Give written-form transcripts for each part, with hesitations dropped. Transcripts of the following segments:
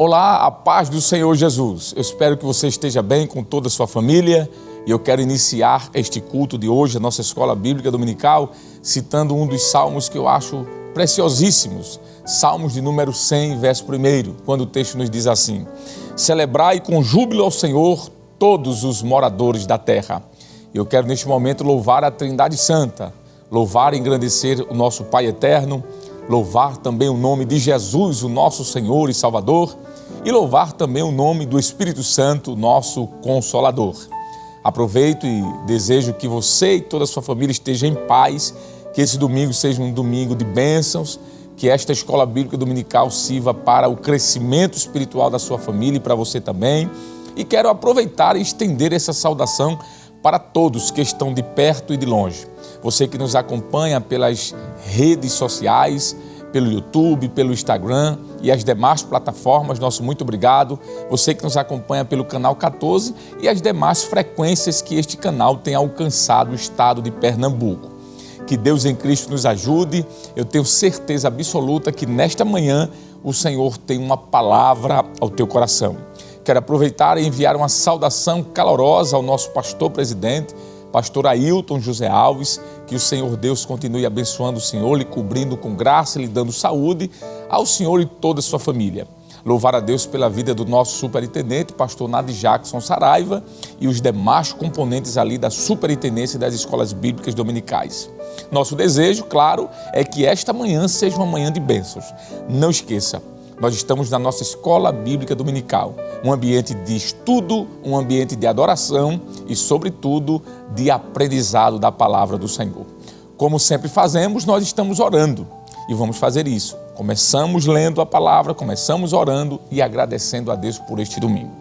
Olá, a paz do Senhor Jesus. Eu espero que você esteja bem com toda a sua família e eu quero iniciar este culto de hoje, a nossa escola bíblica dominical, citando um dos salmos que eu acho preciosíssimos, Salmos de número 100, verso 1, quando o texto nos diz assim: celebrai com júbilo ao Senhor todos os moradores da terra. Eu quero neste momento louvar a Trindade Santa, louvar e engrandecer o nosso Pai Eterno, louvar também o nome de Jesus, o nosso Senhor e Salvador, e louvar também o nome do Espírito Santo, nosso Consolador. Aproveito e desejo que você e toda a sua família estejam em paz, que esse domingo seja um domingo de bênçãos, que esta escola bíblica dominical sirva para o crescimento espiritual da sua família e para você também. E quero aproveitar e estender essa saudação para todos que estão de perto e de longe. Você que nos acompanha pelas redes sociais, pelo YouTube, pelo Instagram e as demais plataformas, nosso muito obrigado. Você que nos acompanha pelo canal 14 e as demais frequências que este canal tem alcançado o estado de Pernambuco. Que Deus em Cristo nos ajude. Eu tenho certeza absoluta que nesta manhã o Senhor tem uma palavra ao teu coração. Quero aproveitar e enviar uma saudação calorosa ao nosso pastor presidente, pastor Ailton José Alves, que o Senhor Deus continue abençoando o Senhor, lhe cobrindo com graça, lhe dando saúde ao Senhor e toda a sua família. Louvar a Deus pela vida do nosso superintendente, pastor Nadi Jackson Saraiva, e os demais componentes ali da superintendência das escolas bíblicas dominicais. Nosso desejo, claro, é que esta manhã seja uma manhã de bênçãos. Não esqueça, nós estamos na nossa escola bíblica dominical, um ambiente de estudo, um ambiente de adoração e, sobretudo, de aprendizado da palavra do Senhor. Como sempre fazemos, nós estamos orando e vamos fazer isso. Começamos lendo a palavra, começamos orando e agradecendo a Deus por este domingo.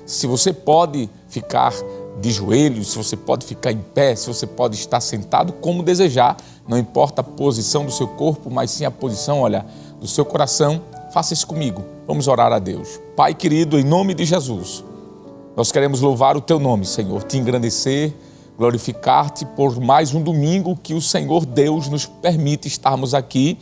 Se você pode ficar de joelhos, se você pode ficar em pé, se você pode estar sentado, como desejar, não importa a posição do seu corpo, mas sim a posição, do seu coração. Faça isso comigo. Vamos orar a Deus. Pai querido, em nome de Jesus, nós queremos louvar o teu nome, Senhor, te engrandecer, glorificar-te por mais um domingo que o Senhor Deus nos permite estarmos aqui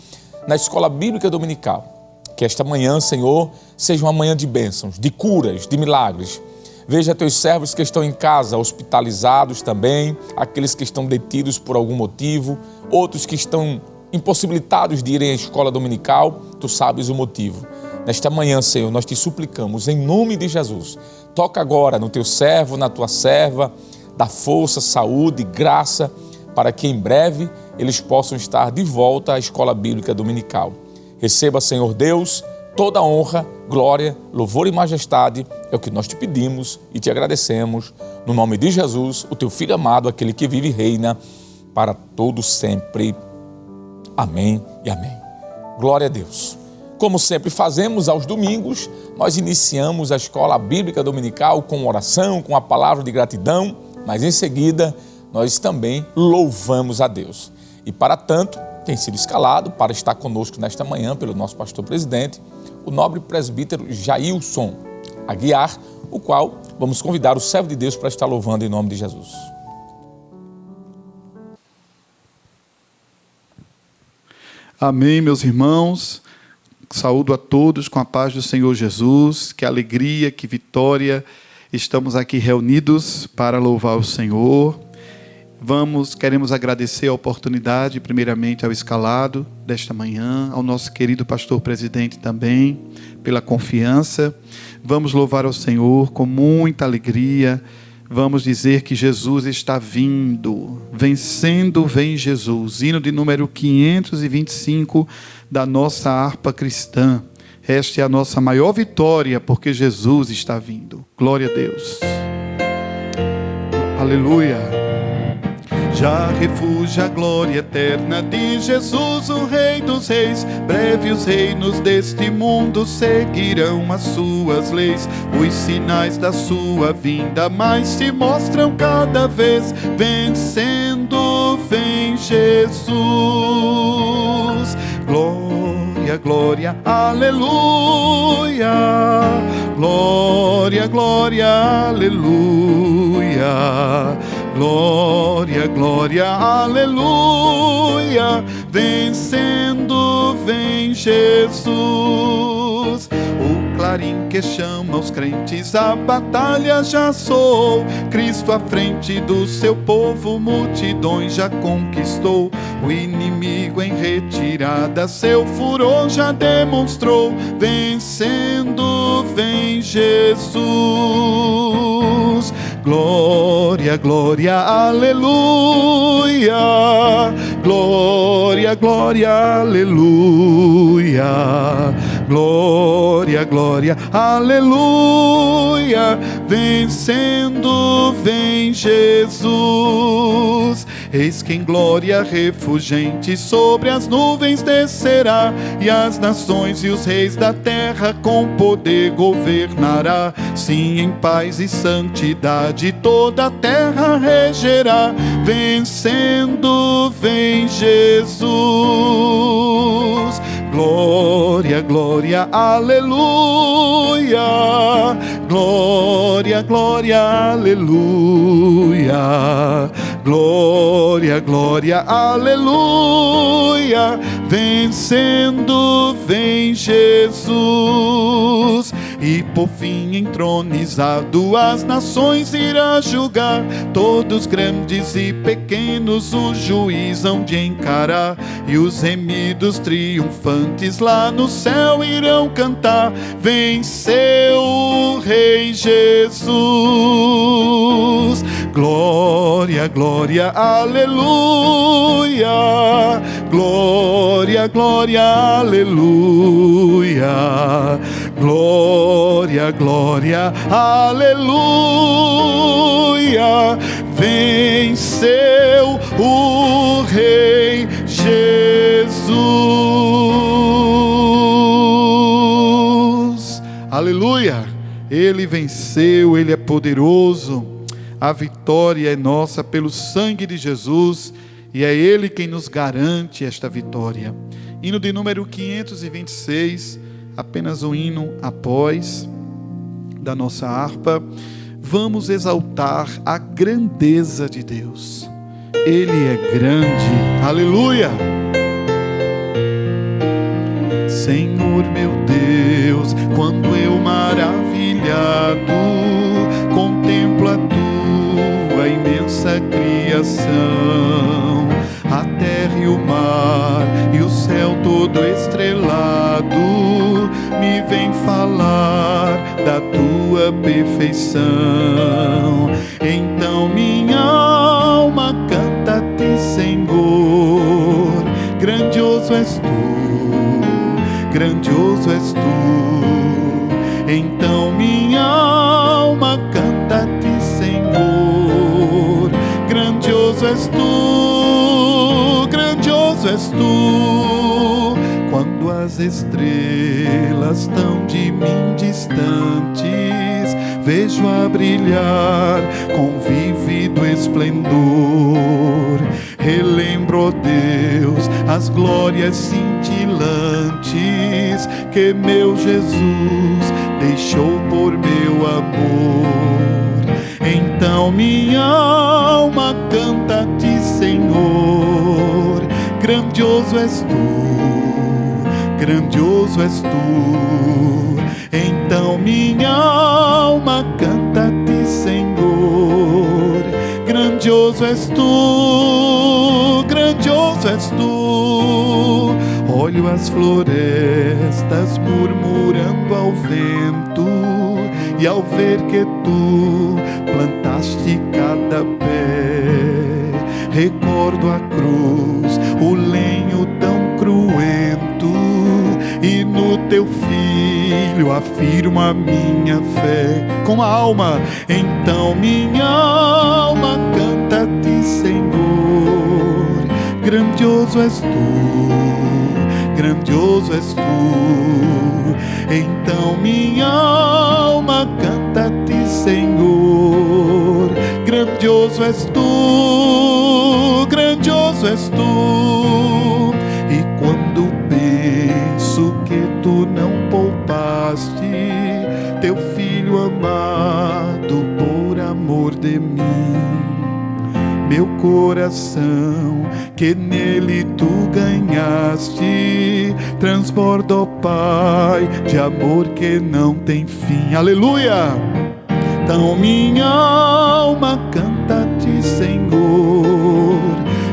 na Escola Bíblica Dominical. Que esta manhã, Senhor, seja uma manhã de bênçãos, de curas, de milagres. Veja teus servos que estão em casa, hospitalizados também, aqueles que estão detidos por algum motivo, outros que estão impossibilitados de irem à escola dominical, tu sabes o motivo. Nesta manhã, Senhor, nós te suplicamos, em nome de Jesus, toca agora no teu servo, na tua serva, dá força, saúde, graça, para que em breve eles possam estar de volta à escola bíblica dominical. Receba, Senhor Deus, toda a honra, glória, louvor e majestade, é o que nós te pedimos e te agradecemos, no nome de Jesus, o teu Filho amado, aquele que vive e reina para todo sempre. Amém e amém. Glória a Deus. Como sempre fazemos aos domingos, nós iniciamos a escola bíblica dominical com oração, com a palavra de gratidão, mas em seguida nós também louvamos a Deus. E para tanto, tem sido escalado para estar conosco nesta manhã pelo nosso pastor presidente, o nobre presbítero Jailson Aguiar, o qual vamos convidar o servo de Deus para estar louvando em nome de Jesus. Amém, meus irmãos. Saúdo a todos com a paz do Senhor Jesus. Que alegria, que vitória. Estamos aqui reunidos para louvar o Senhor. Queremos agradecer a oportunidade, primeiramente ao escalado desta manhã, ao nosso querido pastor presidente também, pela confiança. Vamos louvar ao Senhor com muita alegria. Vamos dizer que Jesus está vindo, vencendo vem Jesus, hino de número 525 da nossa harpa cristã. Esta é a nossa maior vitória, porque Jesus está vindo. Glória a Deus. Aleluia. Já refugia a glória eterna de Jesus, o Rei dos Reis. Breve os reinos deste mundo seguirão as suas leis. Os sinais da sua vinda mais se mostram cada vez. Vencendo vem Jesus. Glória, glória, aleluia. Glória, glória, aleluia. Glória, glória, aleluia, vencendo vem Jesus. O clarim que chama os crentes, a batalha já soou. Cristo à frente do seu povo, multidões já conquistou. O inimigo em retirada, seu furor já demonstrou. Vencendo vem Jesus. Glória, glória, aleluia. Glória, glória, aleluia. Glória, glória, aleluia. Vencendo vem Jesus. Eis que em glória refulgente sobre as nuvens descerá, e as nações e os reis da terra com poder governará. Sim, em paz e santidade toda a terra regerá. Vencendo vem Jesus. Glória, glória, aleluia. Glória, glória, aleluia. Glória, glória, aleluia. Vencendo vem Jesus. E por fim entronizado as nações irá julgar. Todos grandes e pequenos o juiz hão de encarar. E os remidos triunfantes lá no céu irão cantar. Venceu o Rei Jesus. Glória, glória, aleluia. Glória, glória, aleluia. Glória, glória, aleluia. Venceu o Rei Jesus. Aleluia. Ele venceu, Ele é poderoso. A vitória é nossa pelo sangue de Jesus, e é Ele quem nos garante esta vitória. Hino de número 526, apenas um hino após da nossa harpa. Vamos exaltar a grandeza de Deus. Ele é grande. Aleluia! Senhor meu Deus, quando eu maravilhado contemplo a tua imensa criação, a terra e o mar e o céu todo estrelado, me vem falar da tua perfeição. Então minha alma canta-te, Senhor. Grandioso és tu, grandioso és tu. Então minha alma canta-te, Senhor. Grandioso és tu, grandioso és tu. Quando as estrelas tão de mim distantes, vejo a brilhar com vívido esplendor. Relembro, ó Deus, as glórias cintilantes que meu Jesus deixou por meu amor. Então minha alma canta-te, Senhor. Grandioso és tu, grandioso és tu. Então minha alma canta-te, Senhor. Grandioso és tu, grandioso és tu. Olho as florestas murmurando ao vento, e ao ver que tu plantaste cada pé, recordo a cruz, o lenho tão cruento, e no teu filho afirmo a minha fé com a alma. Então minha alma canta-te, Senhor. Grandioso és tu, grandioso és tu. Então minha alma canta-te, Senhor. Grandioso és tu, grandioso és tu. E quando penso que tu não poupaste teu filho amado por amor de mim, meu coração, que nele tu ganhaste. Transborda, ó Pai, de amor que não tem fim. Aleluia! Então minha alma canta-te, Senhor.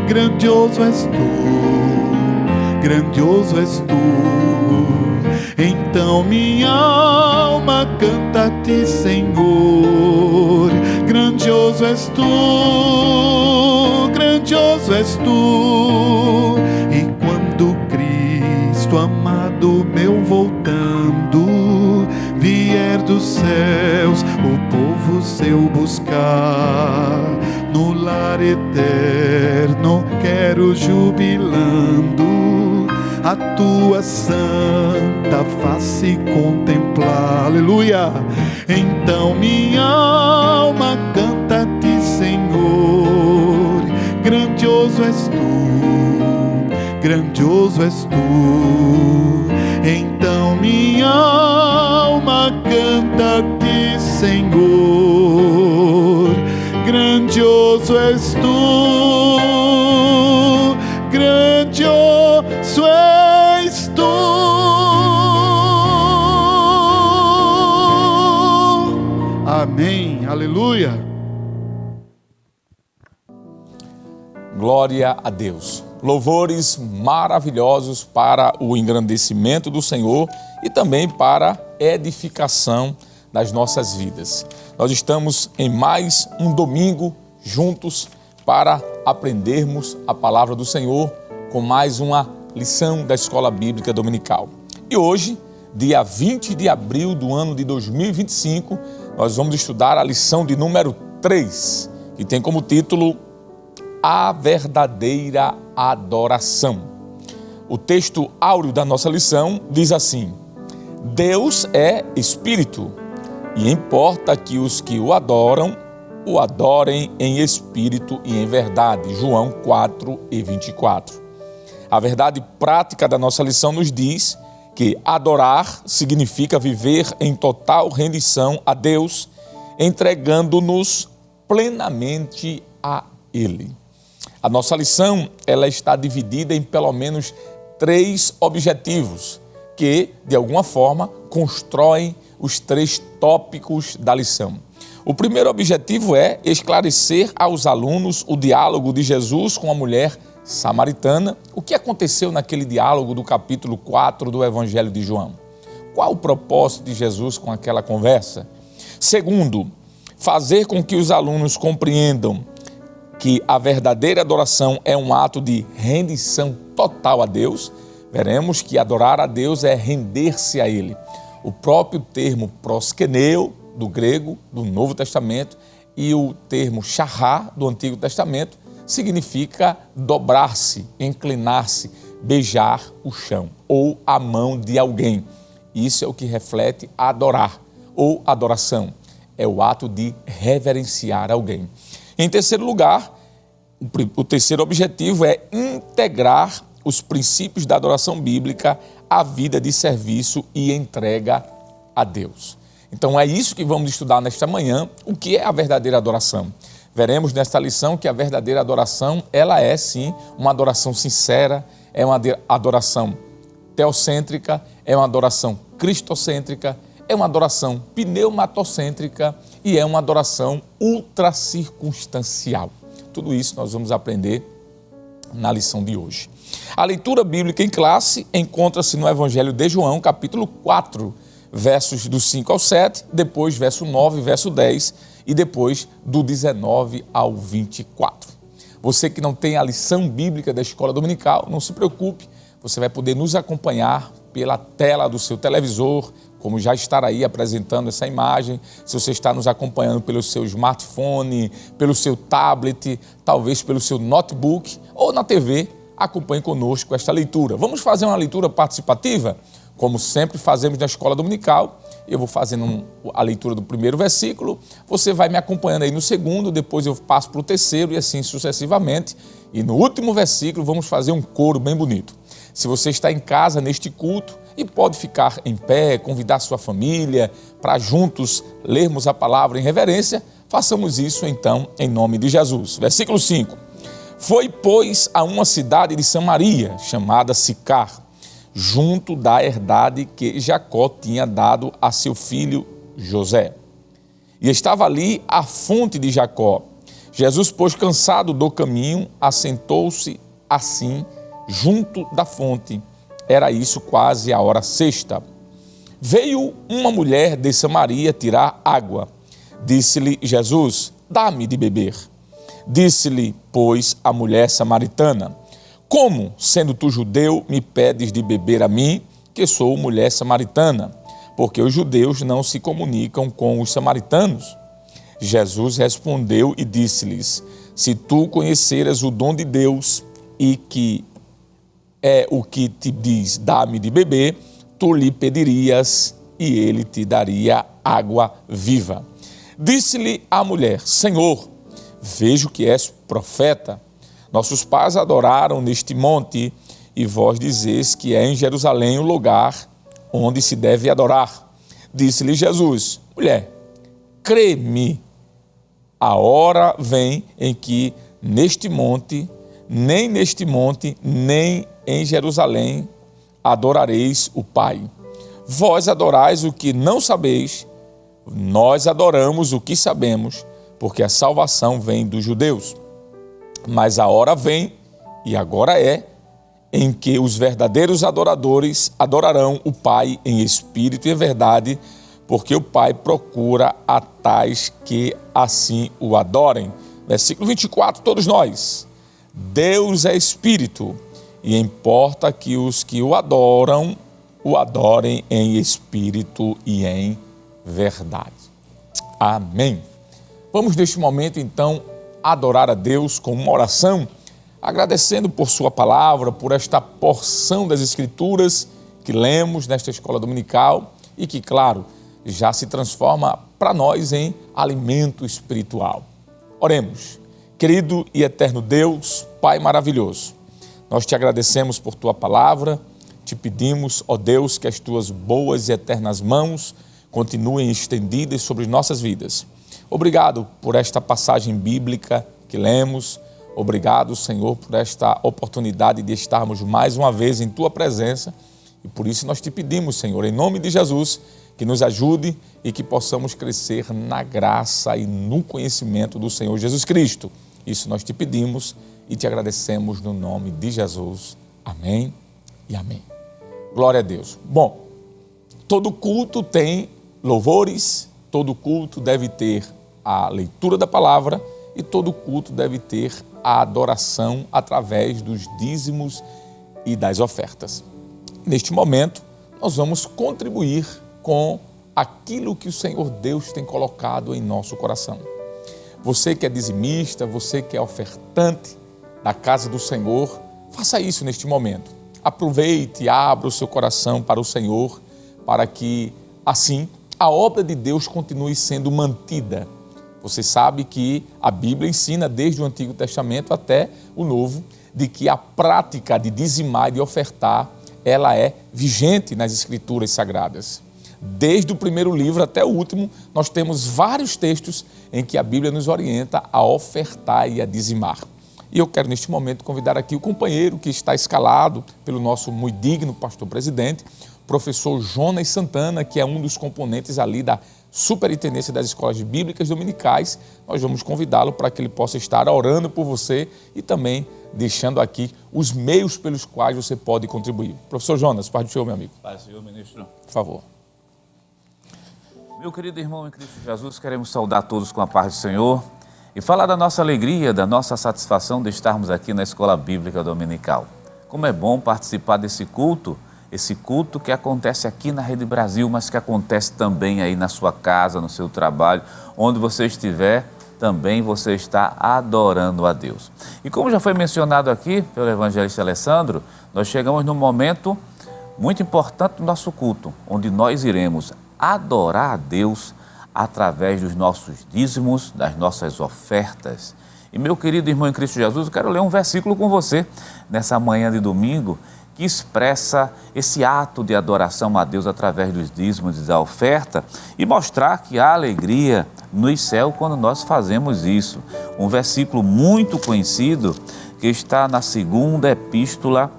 Grandioso és tu, grandioso és tu. Então minha alma canta-te, Senhor. Grandioso és tu, grandioso és tu. E quando Cristo amado meu voltando vier dos céus, o povo seu buscar, no lar eterno quero jubilando a tua santa face contemplar. Aleluia! Então minha alma canta-te, Senhor. Grandioso és tu, grandioso és tu. Então minha alma canta-te, Senhor. Grandioso és tu, grandioso és tu. Amém, aleluia. Glória a Deus. Louvores maravilhosos para o engrandecimento do Senhor e também para a edificação das nossas vidas. Nós estamos em mais um domingo juntos para aprendermos a palavra do Senhor com mais uma lição da Escola Bíblica Dominical. E hoje, dia 20 de abril do ano de 2025, nós vamos estudar a lição de número 3, que tem como título A Verdadeira Adoração. O texto áureo da nossa lição diz assim: Deus é Espírito, e importa que os que o adorem em espírito e em verdade. João 4:24. A verdade prática da nossa lição nos diz que adorar significa viver em total rendição a Deus, entregando-nos plenamente a Ele. A nossa lição ela está dividida em pelo menos 3 objetivos que, de alguma forma, constroem os 3 tópicos da lição. O primeiro objetivo é esclarecer aos alunos o diálogo de Jesus com a mulher samaritana. O que aconteceu naquele diálogo do capítulo 4 do Evangelho de João? Qual o propósito de Jesus com aquela conversa? Segundo, fazer com que os alunos compreendam que a verdadeira adoração é um ato de rendição total a Deus. Veremos que adorar a Deus é render-se a Ele. O próprio termo proskeneo, do grego, do Novo Testamento, e o termo shahá, do Antigo Testamento, significa dobrar-se, inclinar-se, beijar o chão ou a mão de alguém. Isso é o que reflete adorar ou adoração. É o ato de reverenciar alguém. Em terceiro lugar, o terceiro objetivo é integrar os princípios da adoração bíblica à vida de serviço e entrega a Deus. Então é isso que vamos estudar nesta manhã, o que é a verdadeira adoração. Veremos nesta lição que a verdadeira adoração, ela é sim uma adoração sincera, é uma adoração teocêntrica, é uma adoração cristocêntrica, é uma adoração pneumatocêntrica e é uma adoração ultracircunstancial. Tudo isso nós vamos aprender na lição de hoje. A leitura bíblica em classe encontra-se no Evangelho de João, capítulo 4, versos do 5 ao 7, depois verso 9, verso 10 e depois do 19 ao 24. Você que não tem a lição bíblica da Escola Dominical, não se preocupe, você vai poder nos acompanhar pela tela do seu televisor, como já estar aí apresentando essa imagem. Se você está nos acompanhando pelo seu smartphone, pelo seu tablet, talvez pelo seu notebook ou na TV, acompanhe conosco esta leitura. Vamos fazer uma leitura participativa? Como sempre fazemos na Escola Dominical, eu vou fazendo a leitura do primeiro versículo, você vai me acompanhando aí no segundo, depois eu passo para o terceiro e assim sucessivamente. E no último versículo vamos fazer um coro bem bonito. Se você está em casa neste culto e pode ficar em pé, convidar sua família para juntos lermos a palavra em reverência, Façamos isso então em nome de Jesus. Versículo 5. Foi, pois, a uma cidade de Samaria, chamada Sicar, junto da herdade que Jacó tinha dado a seu filho José. E estava ali a fonte de Jacó. Jesus, pois, cansado do caminho, assentou-se assim junto da fonte. Era isso quase a hora sexta. Veio uma mulher de Samaria tirar água. Disse-lhe Jesus: dá-me de beber. Disse-lhe, pois, a mulher samaritana: como, sendo tu judeu, me pedes de beber a mim, que sou mulher samaritana? Porque os judeus não se comunicam com os samaritanos. Jesus respondeu e disse-lhes: se tu conheceras o dom de Deus e que é o que te diz, dá-me de beber, tu lhe pedirias e ele te daria água viva. Disse-lhe a mulher: Senhor, vejo que és profeta. Nossos pais adoraram neste monte, e vós dizeis que é em Jerusalém o lugar onde se deve adorar. Disse-lhe Jesus: mulher, crê-me, a hora vem em que nem neste monte, nem em Jerusalém adorareis o Pai. Vós adorais o que não sabeis, nós adoramos o que sabemos, porque a salvação vem dos judeus. Mas a hora vem, e agora é, em que os verdadeiros adoradores adorarão o Pai em espírito e em verdade, porque o Pai procura a tais que assim o adorem. Versículo 24, todos nós. Deus é espírito, e importa que os que o adorem em espírito e em verdade. Amém. Vamos neste momento então adorar a Deus com uma oração, agradecendo por sua palavra, por esta porção das Escrituras que lemos nesta escola dominical e que, claro, já se transforma para nós em alimento espiritual. Oremos. Querido e eterno Deus, Pai maravilhoso, nós te agradecemos por tua palavra, te pedimos, ó Deus, que as tuas boas e eternas mãos continuem estendidas sobre nossas vidas. Obrigado por esta passagem bíblica que lemos. Obrigado, Senhor, por esta oportunidade de estarmos mais uma vez em tua presença. E por isso nós te pedimos, Senhor, em nome de Jesus, que nos ajude e que possamos crescer na graça e no conhecimento do Senhor Jesus Cristo. Isso nós te pedimos e te agradecemos no nome de Jesus. Amém e amém. Glória a Deus. Bom, todo culto tem louvores, todo culto deve ter a leitura da palavra e todo culto deve ter a adoração através dos dízimos e das ofertas. Neste momento, nós vamos contribuir com aquilo que o Senhor Deus tem colocado em nosso coração. Você que é dizimista, você que é ofertante da casa do Senhor, faça isso neste momento. Aproveite e abra o seu coração para o Senhor, para que, assim, a obra de Deus continue sendo mantida. Você sabe que a Bíblia ensina, desde o Antigo Testamento até o Novo, de que a prática de dizimar e de ofertar, ela é vigente nas Escrituras Sagradas. Desde o primeiro livro até o último, nós temos vários textos em que a Bíblia nos orienta a ofertar e a dizimar. E eu quero, neste momento, convidar aqui o companheiro que está escalado pelo nosso muito digno pastor-presidente, professor Jonas Santana, que é um dos componentes ali da Superintendência das Escolas Bíblicas Dominicais. Nós vamos convidá-lo para que ele possa estar orando por você e também deixando aqui os meios pelos quais você pode contribuir. Professor Jonas, paz do Senhor, meu amigo. Paz do Senhor, ministro. Por favor. Meu querido irmão em Cristo Jesus, queremos saudar todos com a paz do Senhor e falar da nossa alegria, da nossa satisfação de estarmos aqui na Escola Bíblica Dominical. Como é bom participar desse culto, esse culto que acontece aqui na Rede Brasil, mas que acontece também aí na sua casa, no seu trabalho, onde você estiver, também você está adorando a Deus. E como já foi mencionado aqui pelo evangelista Alessandro, nós chegamos num momento muito importante do nosso culto, onde nós iremos adorar a Deus através dos nossos dízimos, das nossas ofertas. E meu querido irmão em Cristo Jesus, eu quero ler um versículo com você nessa manhã de domingo, que que expressa esse ato de adoração a Deus através dos dízimos e da oferta e mostrar que há alegria no céu quando nós fazemos isso. Um versículo muito conhecido que está na segunda epístola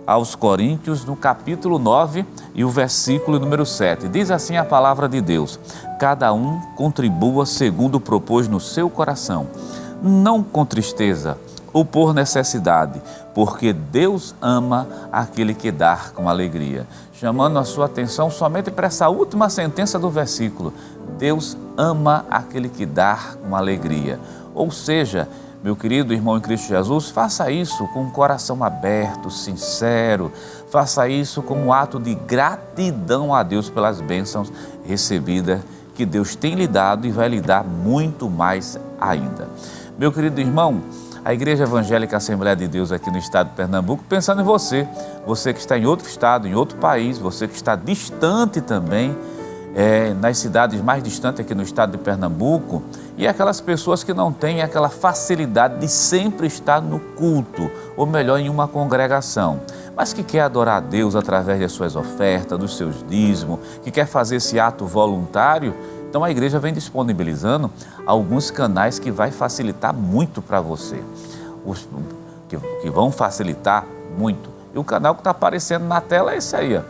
aos Coríntios, no capítulo 9 e o versículo número 7. Diz assim a palavra de Deus: cada um contribua segundo propôs no seu coração, não com tristeza ou por necessidade, porque Deus ama aquele que dá com alegria. Chamando a sua atenção somente para essa última sentença do versículo: Deus ama aquele que dá com alegria. Ou seja, meu querido irmão em Cristo Jesus, faça isso com um coração aberto, sincero, faça isso como um ato de gratidão a Deus pelas bênçãos recebidas que Deus tem lhe dado e vai lhe dar muito mais ainda. Meu querido irmão, a Igreja Evangélica Assembleia de Deus aqui no estado de Pernambuco, pensando em você, você que está em outro estado, em outro país, você que está distante também, nas cidades mais distantes aqui no estado de Pernambuco, e aquelas pessoas que não têm aquela facilidade de sempre estar no culto, ou melhor, em uma congregação, mas que quer adorar a Deus através das suas ofertas, dos seus dízimos, que quer fazer esse ato voluntário. Então a igreja vem disponibilizando alguns canais que vai facilitar muito para você, que vão facilitar muito. E o canal que está aparecendo na tela é esse aí, ó.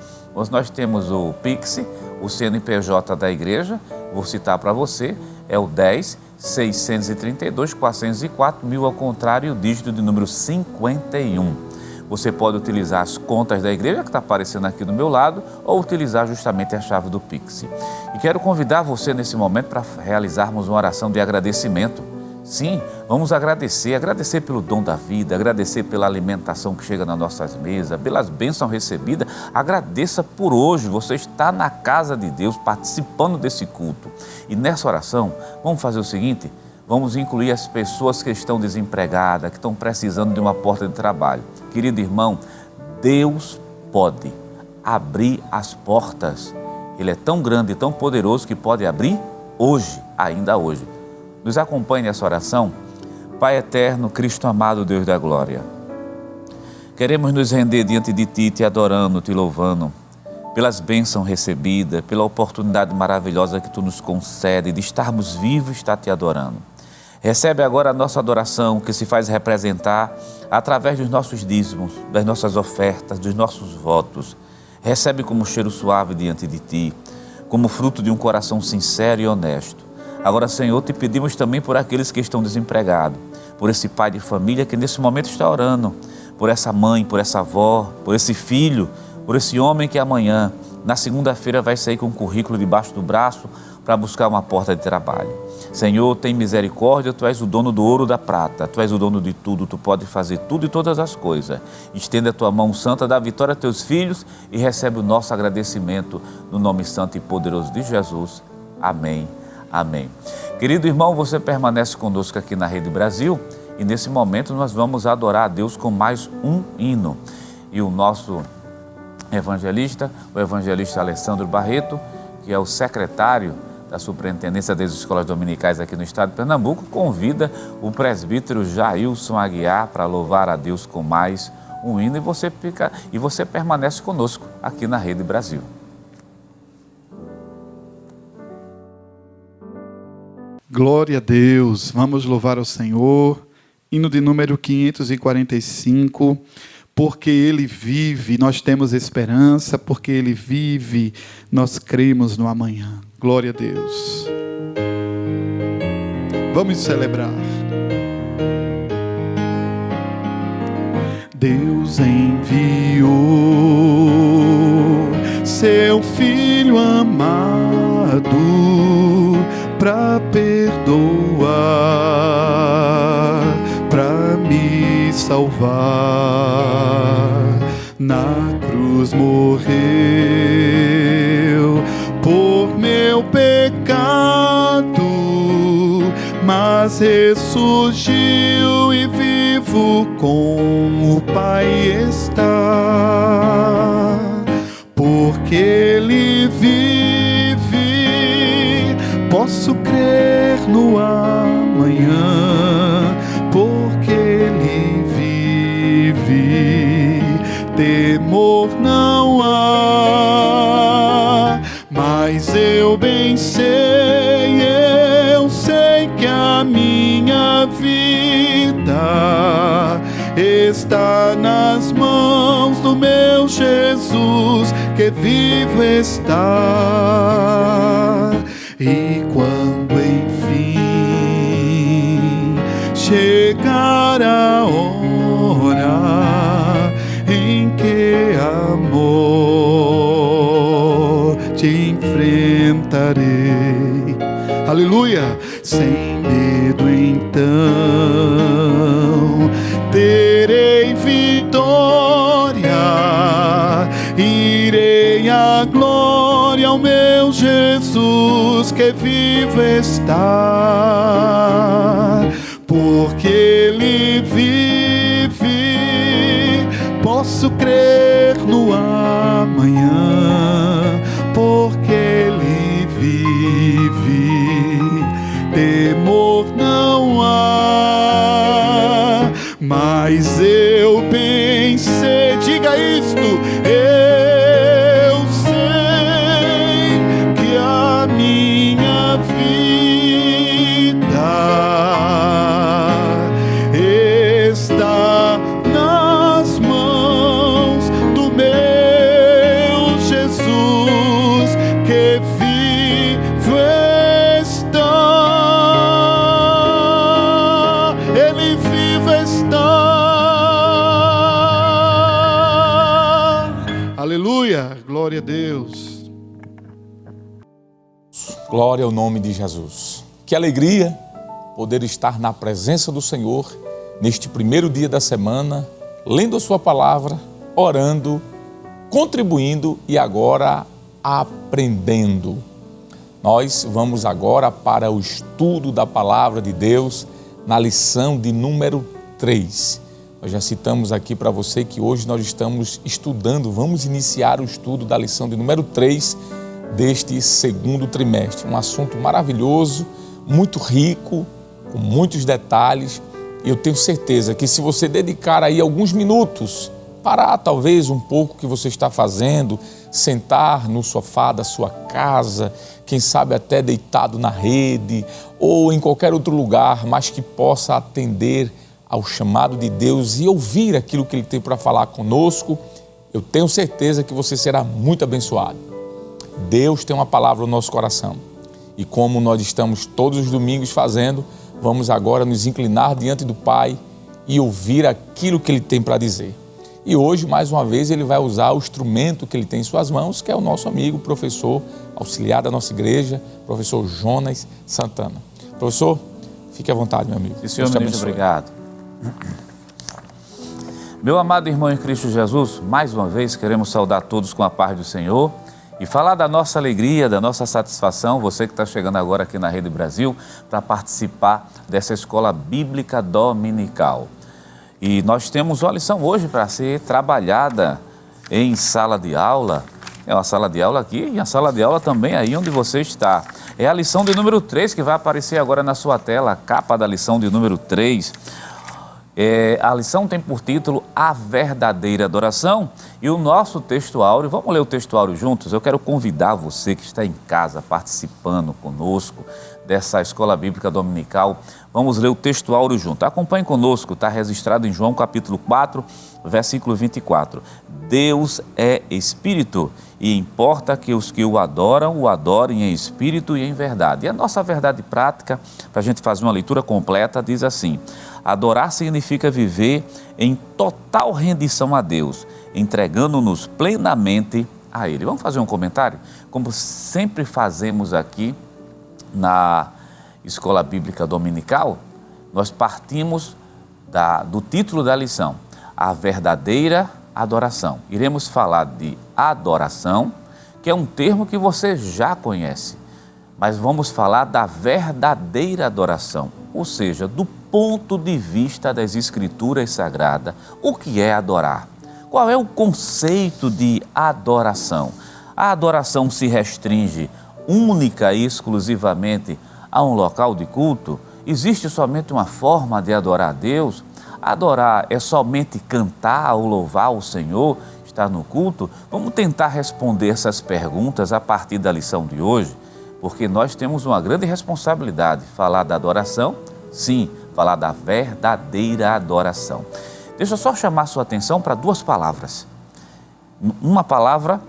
Nós temos o Pix, o CNPJ da igreja, vou citar para você, é o 10 632 404 1000, ao contrário, o dígito de número 51. Você pode utilizar as contas da igreja, que está aparecendo aqui do meu lado, ou utilizar justamente a chave do Pix. E quero convidar você nesse momento para realizarmos uma oração de agradecimento. Sim, vamos agradecer pelo dom da vida, agradecer pela alimentação que chega nas nossas mesas, pelas bênçãos recebidas. Agradeça por hoje, você está na casa de Deus, participando desse culto. E nessa oração, vamos fazer o seguinte: vamos incluir as pessoas que estão desempregadas, que estão precisando de uma porta de trabalho. Querido irmão, Deus pode abrir as portas. Ele é tão grande e tão poderoso que pode abrir hoje, ainda hoje. Nos acompanhe nessa oração. Pai eterno, Cristo amado, Deus da glória, queremos nos render diante de Ti, Te adorando, Te louvando, pelas bênçãos recebidas, pela oportunidade maravilhosa que Tu nos concede de estarmos vivos e estar Te adorando. Recebe agora a nossa adoração, que se faz representar através dos nossos dízimos, das nossas ofertas, dos nossos votos. Recebe como cheiro suave diante de Ti, como fruto de um coração sincero e honesto. Agora, Senhor, te pedimos também por aqueles que estão desempregados, por esse pai de família que nesse momento está orando, por essa mãe, por essa avó, por esse filho, por esse homem que amanhã, na segunda-feira, vai sair com um currículo debaixo do braço para buscar uma porta de trabalho. Senhor, tem misericórdia, Tu és o dono do ouro e da prata, Tu és o dono de tudo, Tu pode fazer tudo e todas as coisas. Estenda a Tua mão santa, dá vitória a Teus filhos e recebe o nosso agradecimento no nome santo e poderoso de Jesus. Amém. Amém. Querido irmão, você permanece conosco aqui na Rede Brasil e nesse momento nós vamos adorar a Deus com mais um hino. E o nosso evangelista, o evangelista Alessandro Barreto, que é o secretário da Superintendência das Escolas Dominicais aqui no estado de Pernambuco, convida o presbítero Jailson Aguiar para louvar a Deus com mais um hino e você permanece conosco aqui na Rede Brasil. Glória a Deus, vamos louvar ao Senhor, hino de número 545, porque Ele vive, nós temos esperança, porque Ele vive, nós cremos no amanhã. Glória a Deus. Vamos celebrar. Deus enviou seu Filho amado para perdoar, para me salvar. Na cruz morreu por meu pecado, mas ressurgiu e vivo com o Pai está. Porque Ele vive, posso crer no amanhã, porque Ele vive. está nas mãos do meu Jesus, que vivo está. E quando enfim chegar a hora em que amor te enfrentarei, aleluia, sem medo então terei vitória, irei à glória ao meu Jesus, que vivo está, porque Ele vive. Posso crer no amanhã, porque Ele vive. Temor não há, mas eu pensei, diga isto, eu sei que a minha vida está nas mãos do meu Jesus, que vivo está, Ele vivo está. Aleluia, glória a Deus. Glória ao nome de Jesus. Que alegria poder estar na presença do Senhor neste primeiro dia da semana, lendo a sua palavra, orando, contribuindo e agora aprendendo. Nós vamos agora para o estudo da palavra de Deus na lição de número 3. Nós já citamos aqui para você que hoje nós estamos estudando, vamos iniciar o estudo da lição de número 3 deste segundo trimestre. Um assunto maravilhoso, muito rico, com muitos detalhes. E eu tenho certeza que se você dedicar aí alguns minutos, parar talvez um pouco o que você está fazendo, sentar no sofá da sua casa, quem sabe até deitado na rede ou em qualquer outro lugar, mas que possa atender ao chamado de Deus e ouvir aquilo que Ele tem para falar conosco, eu tenho certeza que você será muito abençoado. Deus tem uma palavra no nosso coração e como nós estamos todos os domingos fazendo, vamos agora nos inclinar diante do Pai e ouvir aquilo que Ele tem para dizer. E hoje, mais uma vez, Ele vai usar o instrumento que Ele tem em suas mãos, que é o nosso amigo, professor, auxiliar da nossa igreja, professor Jonas Santana. Professor, fique à vontade, meu amigo. Sim, senhor, muito obrigado. Meu amado irmão em Cristo Jesus, mais uma vez queremos saudar todos com a paz do Senhor e falar da nossa alegria, da nossa satisfação, você que está chegando agora aqui na Rede Brasil, para participar dessa escola bíblica dominical. E nós temos uma lição hoje para ser trabalhada em sala de aula. É uma sala de aula aqui e a sala de aula também aí onde você está. É a lição de número 3 que vai aparecer agora na sua tela, a capa da lição de número 3. A lição tem por título A Verdadeira Adoração e o nosso texto áureo, vamos ler o texto áureo juntos? Eu quero convidar você que está em casa participando conosco dessa escola bíblica dominical, vamos ler o texto áureo junto. Acompanhe conosco, está registrado em João capítulo 4, versículo 24. Deus é Espírito e importa que os que o adorem em Espírito e em verdade. E a nossa verdade prática, para a gente fazer uma leitura completa, diz assim: adorar significa viver em total rendição a Deus, entregando-nos plenamente a Ele. Vamos fazer um comentário? Como sempre fazemos aqui na Escola Bíblica Dominical, nós partimos do título da lição, A Verdadeira Adoração. Iremos falar de adoração, que é um termo que você já conhece, mas vamos falar da verdadeira adoração, ou seja, do ponto de vista das Escrituras Sagradas. O que é adorar? Qual é o conceito de adoração? A adoração se restringe única e exclusivamente a um local de culto? Existe somente uma forma de adorar a Deus? Adorar é somente cantar ou louvar o Senhor, estar no culto? Vamos tentar responder essas perguntas a partir da lição de hoje, porque nós temos uma grande responsabilidade, falar da adoração, sim, falar da verdadeira adoração. Deixa eu só chamar a sua atenção para duas palavras. Uma palavra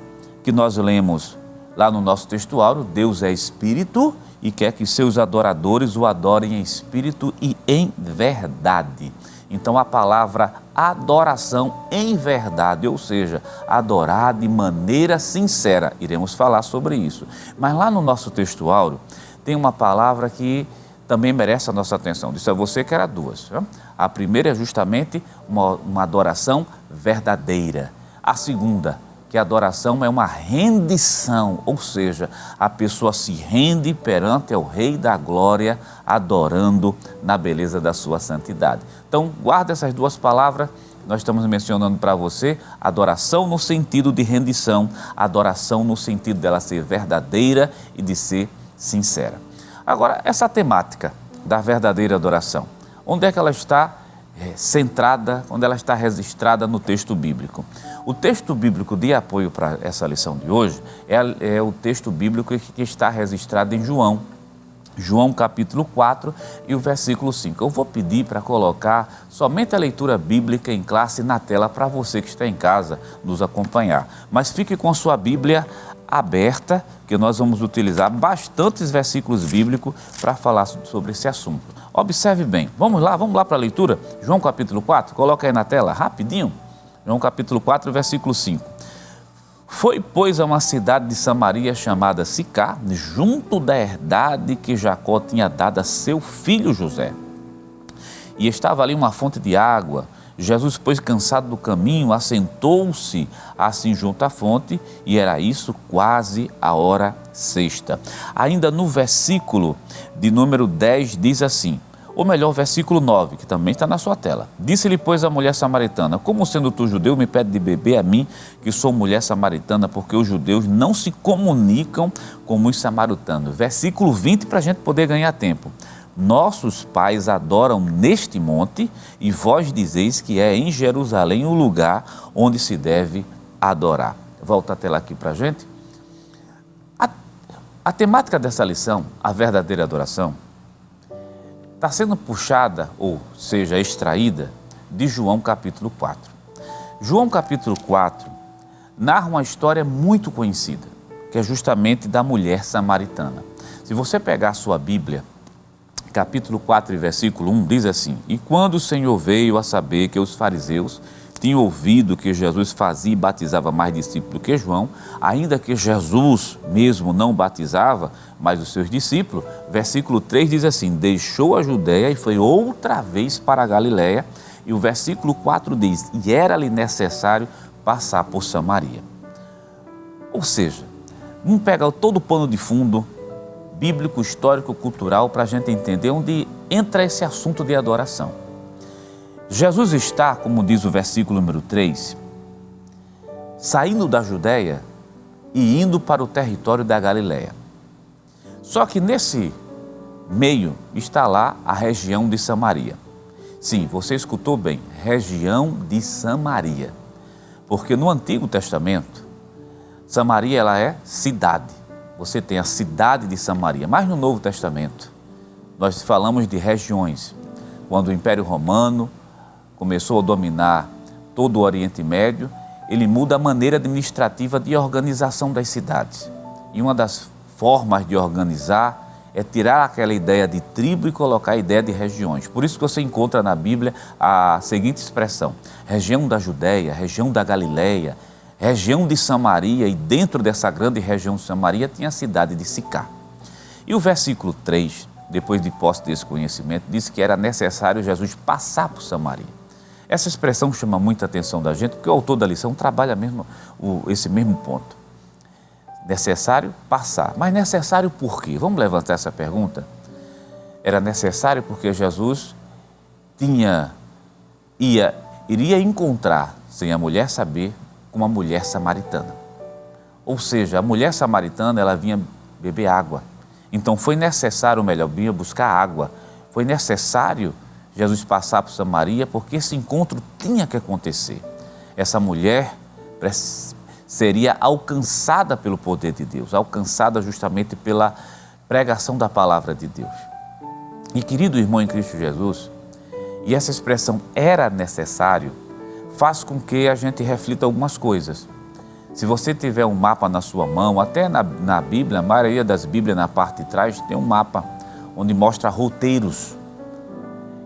que nós lemos lá no nosso textuário: Deus é Espírito e quer que seus adoradores o adorem em espírito e em verdade. Então a palavra adoração em verdade, ou seja, adorar de maneira sincera. Iremos falar sobre isso. Mas lá no nosso textuário tem uma palavra que também merece a nossa atenção. Disse a você que era duas. Né? A primeira é justamente uma adoração verdadeira. A segunda, que a adoração é uma rendição, ou seja, a pessoa se rende perante o Rei da Glória, adorando na beleza da sua santidade. Então, guarda essas duas palavras. Nós estamos mencionando para você adoração no sentido de rendição, adoração no sentido dela ser verdadeira e de ser sincera. Agora, essa temática da verdadeira adoração, onde é que ela está centrada, onde ela está registrada no texto bíblico? O texto bíblico de apoio para essa lição de hoje é o texto bíblico que está registrado em João capítulo 4 e o versículo 5. Eu vou pedir para colocar somente a leitura bíblica em classe na tela para você que está em casa nos acompanhar. Mas fique com sua Bíblia aberta, que nós vamos utilizar bastantes versículos bíblicos para falar sobre esse assunto. Observe bem. Vamos lá para a leitura? João capítulo 4, coloca aí na tela, rapidinho. João capítulo 4, versículo 5. Foi, pois, a uma cidade de Samaria chamada Sicá, junto da herdade que Jacó tinha dado a seu filho José. E estava ali uma fonte de água. Jesus, pois, cansado do caminho, assentou-se assim junto à fonte, e era isso quase a hora sexta. Ainda no versículo de número 10 diz assim, ou melhor, versículo 9, que também está na sua tela. Disse-lhe, pois, a mulher samaritana: como sendo tu judeu, me pede de beber a mim, que sou mulher samaritana, porque os judeus não se comunicam com os samaritanos. Versículo 20, para a gente poder ganhar tempo. Nossos pais adoram neste monte, e vós dizeis que é em Jerusalém o lugar onde se deve adorar. Volta a tela aqui para a gente. A temática dessa lição, a verdadeira adoração, está sendo puxada, ou seja, extraída, de João capítulo 4. João capítulo 4 narra uma história muito conhecida, que é justamente da mulher samaritana. Se você pegar a sua Bíblia, capítulo 4 e versículo 1, diz assim: E quando o Senhor veio a saber que os fariseus tinham ouvido que Jesus fazia e batizava mais discípulos que João, ainda que Jesus mesmo não batizava, mas os seus discípulos, versículo 3 diz assim: deixou a Judéia e foi outra vez para a Galiléia, e o versículo 4 diz: e era-lhe necessário passar por Samaria. Ou seja, vamos pegar todo o pano de fundo bíblico, histórico, cultural, para a gente entender onde entra esse assunto de adoração. Jesus está, como diz o versículo número 3, saindo da Judéia e indo para o território da Galiléia. Só que nesse meio está lá a região de Samaria. Sim, você escutou bem, região de Samaria. Porque no Antigo Testamento, Samaria ela é cidade. Você tem a cidade de Samaria. Mas no Novo Testamento, nós falamos de regiões. Quando o Império Romano começou a dominar todo o Oriente Médio, ele muda a maneira administrativa de organização das cidades. E uma das formas de organizar é tirar aquela ideia de tribo e colocar a ideia de regiões. Por isso que você encontra na Bíblia a seguinte expressão: região da Judéia, região da Galiléia, região de Samaria, e dentro dessa grande região de Samaria tinha a cidade de Sicá. E o versículo 3, depois de posse desse conhecimento, disse que era necessário Jesus passar por Samaria. Essa expressão chama muita atenção da gente, porque o autor da lição trabalha mesmo esse mesmo ponto. Necessário passar. Mas necessário por quê? Vamos levantar essa pergunta? Era necessário porque Jesus iria encontrar, sem a mulher saber, com uma mulher samaritana. Ou seja, a mulher samaritana, ela vinha beber água. Então foi necessário, vinha buscar água. Foi necessário Jesus passar por Samaria, porque esse encontro tinha que acontecer. Essa mulher seria alcançada pelo poder de Deus, alcançada justamente pela pregação da palavra de Deus. E querido irmão em Cristo Jesus, e essa expressão era necessário, faz com que a gente reflita algumas coisas. Se você tiver um mapa na sua mão, até na Bíblia, a maioria das Bíblias na parte de trás tem um mapa onde mostra roteiros.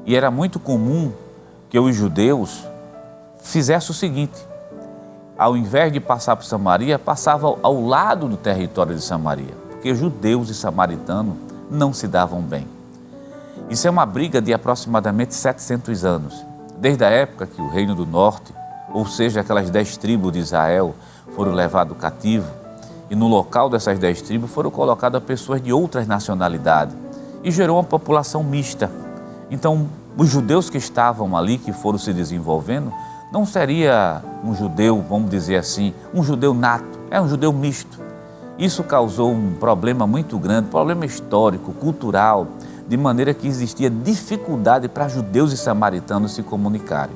E era muito comum que os judeus fizessem o seguinte: ao invés de passar por Samaria, passava ao lado do território de Samaria, porque judeus e samaritanos não se davam bem. Isso é uma briga de aproximadamente 700 anos, desde a época que o Reino do Norte, ou seja, aquelas 10 tribos de Israel, foram levados cativos, e no local dessas 10 tribos foram colocadas pessoas de outras nacionalidades, e gerou uma população mista. Então, os judeus que estavam ali, que foram se desenvolvendo, não seria um judeu, vamos dizer assim, um judeu nato, é um judeu misto. Isso causou um problema muito grande, problema histórico, cultural, de maneira que existia dificuldade para judeus e samaritanos se comunicarem.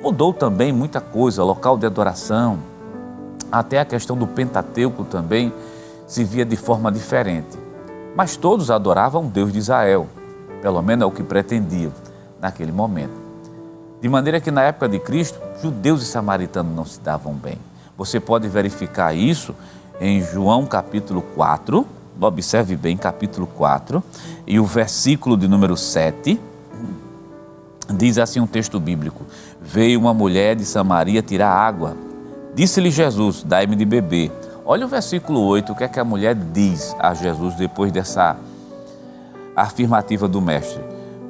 Mudou também muita coisa, local de adoração, até a questão do Pentateuco também se via de forma diferente. Mas todos adoravam o Deus de Israel, pelo menos é o que pretendiam naquele momento. De maneira que na época de Cristo, judeus e samaritanos não se davam bem. Você pode verificar isso em João capítulo 4, observe bem, capítulo 4, e o versículo de número 7, diz assim um texto bíblico: veio uma mulher de Samaria tirar água. Disse-lhe Jesus: dai-me de beber. Olha o versículo 8, o que é que a mulher diz a Jesus depois dessa afirmativa do mestre?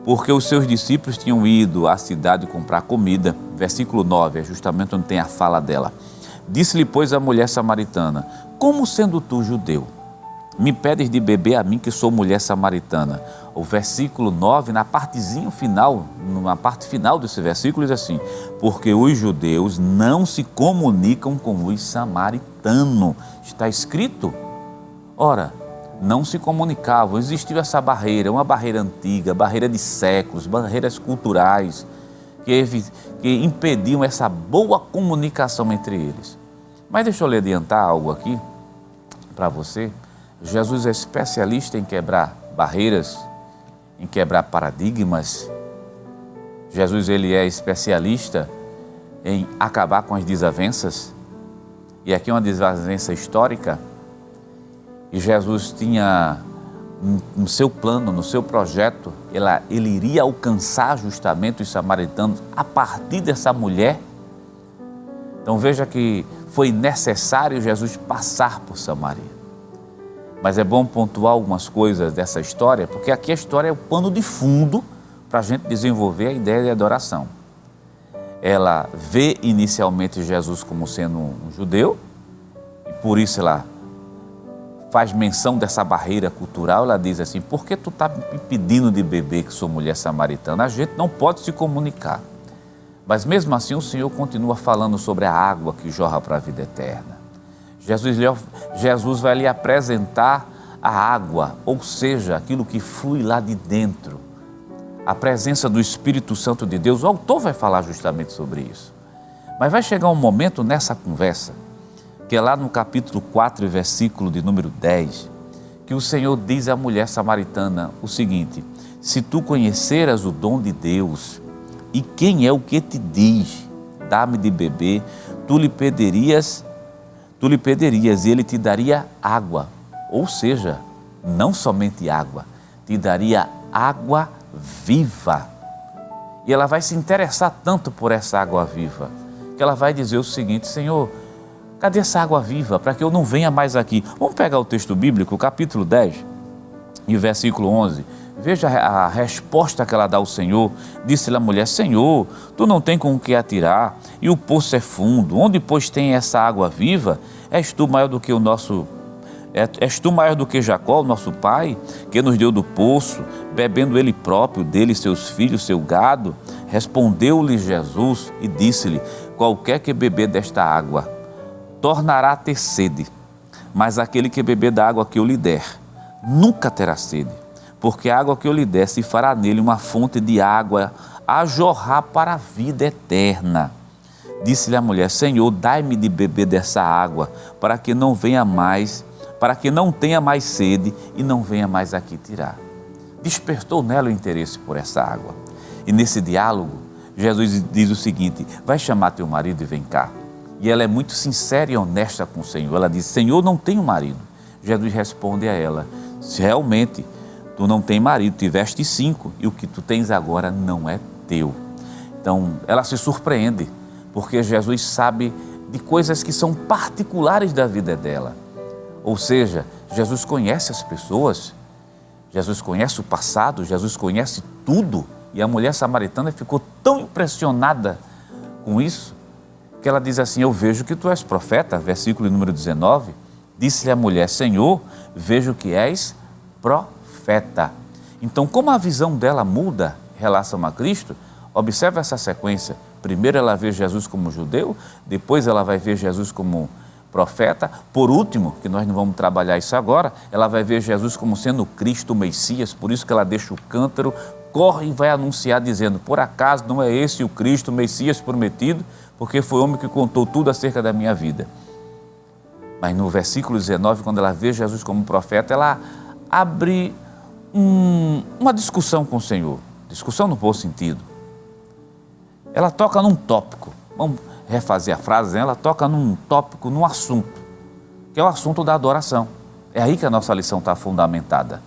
Porque os seus discípulos tinham ido à cidade comprar comida. Versículo 9, é justamente onde tem a fala dela. Disse-lhe, pois, a mulher samaritana: como sendo tu judeu, me pedes de beber a mim, que sou mulher samaritana? O versículo 9, na parte final desse versículo, diz assim: porque os judeus não se comunicam com os samaritanos. Está escrito. Ora, não se comunicavam, existiu essa barreira, uma barreira antiga, barreira de séculos, barreiras culturais, que impediam essa boa comunicação entre eles. Mas deixa eu lhe adiantar algo aqui para você. Jesus é especialista em quebrar barreiras, em quebrar paradigmas. Jesus, ele é especialista em acabar com as desavenças. E aqui é uma desavença histórica. E Jesus tinha no seu plano, no seu projeto, ele iria alcançar justamente os samaritanos a partir dessa mulher. Então veja que foi necessário Jesus passar por Samaria. Mas é bom pontuar algumas coisas dessa história, porque aqui a história é o pano de fundo para a gente desenvolver a ideia de adoração. Ela vê inicialmente Jesus como sendo um judeu, e por isso ela faz menção dessa barreira cultural. Ela diz assim: por que tu está me pedindo de beber, que sou mulher samaritana? A gente não pode se comunicar. Mas mesmo assim o Senhor continua falando sobre a água que jorra para a vida eterna. Jesus vai lhe apresentar a água, ou seja, aquilo que flui lá de dentro. A presença do Espírito Santo de Deus. O autor vai falar justamente sobre isso. Mas vai chegar um momento nessa conversa, que é lá no capítulo 4, versículo de número 10, que o Senhor diz à mulher samaritana o seguinte: se tu conheceras o dom de Deus, e quem é o que te diz, dá-me de beber, tu lhe pedirias e ele te daria água. Ou seja, não somente água, te daria água viva. E ela vai se interessar tanto por essa água viva, que ela vai dizer o seguinte: Senhor, cadê essa água viva, para que eu não venha mais aqui? Vamos pegar o texto bíblico, capítulo 10, e o versículo 11. Veja a resposta que ela dá ao Senhor. Disse-lhe a mulher: Senhor, tu não tens com o que atirar, e o poço é fundo. Onde, pois, tem essa água viva? És tu maior do que Jacó, nosso pai, que nos deu do poço, bebendo ele próprio, dele, seus filhos, seu gado? Respondeu-lhe Jesus e disse-lhe: qualquer que beber desta água tornará a ter sede, mas aquele que beber da água que eu lhe der nunca terá sede, porque a água que eu lhe der se fará nele uma fonte de água a jorrar para a vida eterna. Disse-lhe a mulher: Senhor, dai-me de beber dessa água, para que não tenha mais sede e não venha mais aqui tirar. Despertou nela o interesse por essa água. E nesse diálogo Jesus diz o seguinte: vai chamar teu marido e vem cá. E ela é muito sincera e honesta com o Senhor. Ela diz: Senhor, não tenho marido. Jesus responde a ela: se realmente tu não tens marido, tiveste 5 e o que tu tens agora não é teu. Então ela se surpreende, porque Jesus sabe de coisas que são particulares da vida dela. Ou seja, Jesus conhece as pessoas, Jesus conhece o passado, Jesus conhece tudo. E a mulher samaritana ficou tão impressionada com isso, que ela diz assim: eu vejo que tu és profeta, versículo número 19. Disse-lhe a mulher: Senhor, vejo que és profeta. Então, como a visão dela muda em relação a Cristo, observe essa sequência. Primeiro ela vê Jesus como judeu, depois ela vai ver Jesus como profeta. Por último, que nós não vamos trabalhar isso agora, ela vai ver Jesus como sendo Cristo, o Messias. Por isso que ela deixa o cântaro, corre e vai anunciar dizendo: por acaso não é esse o Cristo, o Messias prometido? Porque foi o homem que contou tudo acerca da minha vida. Mas no versículo 19, quando ela vê Jesus como profeta, ela abre uma discussão com o Senhor. Discussão no bom sentido. Ela toca num tópico. Vamos refazer a frase, né? Ela toca num tópico, num assunto, que é o assunto da adoração. É aí que a nossa lição está fundamentada.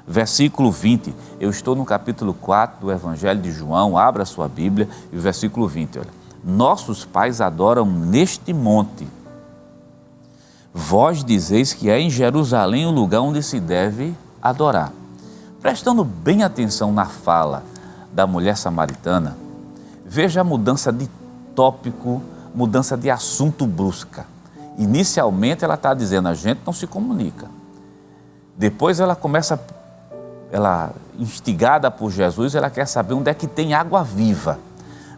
Versículo 20, eu estou no capítulo 4 do Evangelho de João, abra a sua Bíblia, e o versículo 20, olha: nossos pais adoram neste monte. Vós dizeis que é em Jerusalém o lugar onde se deve adorar. Prestando bem atenção na fala da mulher samaritana, veja a mudança de tópico, mudança de assunto brusca. Inicialmente ela está dizendo: a gente não se comunica. Depois ela começa, instigada por Jesus, ela quer saber onde é que tem água viva.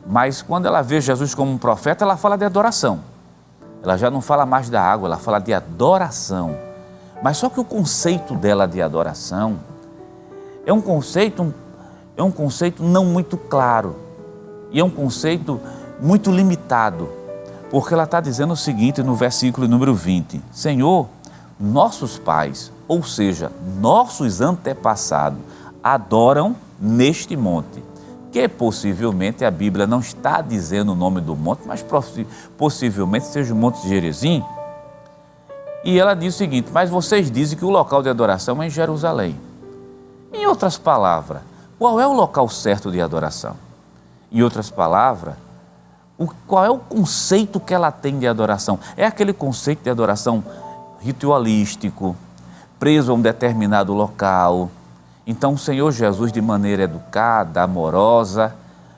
Mas quando ela vê Jesus como um profeta, ela fala de adoração. Ela já não fala mais da água, ela fala de adoração. Mas só que o conceito dela de adoração é um conceito não muito claro. E é um conceito muito limitado. Porque ela está dizendo o seguinte no versículo número 20: Senhor, nossos pais, ou seja, nossos antepassados, adoram neste monte. Que possivelmente a Bíblia não está dizendo o nome do monte, mas possivelmente seja o Monte de Gerizim. E ela diz o seguinte: mas vocês dizem que o local de adoração é em Jerusalém. Em outras palavras, qual é o local certo de adoração? Em outras palavras, qual é o conceito que ela tem de adoração? É aquele conceito de adoração ritualístico, preso a um determinado local. Então o Senhor Jesus, de maneira educada, amorosa,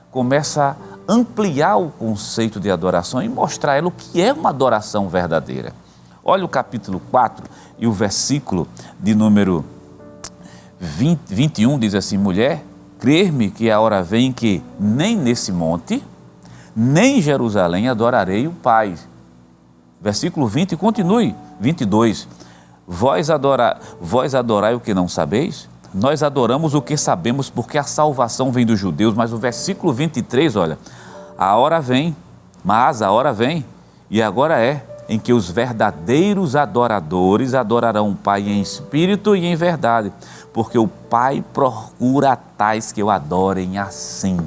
começa a ampliar o conceito de adoração e mostrar a ela o que é uma adoração verdadeira. Olha o capítulo 4 e o versículo de número 21 diz assim: mulher, crer-me que a hora vem que nem nesse monte, nem em Jerusalém adorarei o Pai. Versículo 20, continue, 22. Vós adorai o que não sabeis? Nós adoramos o que sabemos, porque a salvação vem dos judeus. Mas o versículo 23, olha: a hora vem, mas a hora vem, e agora é, em que os verdadeiros adoradores adorarão o Pai em espírito e em verdade, porque o Pai procura tais que o adorem assim.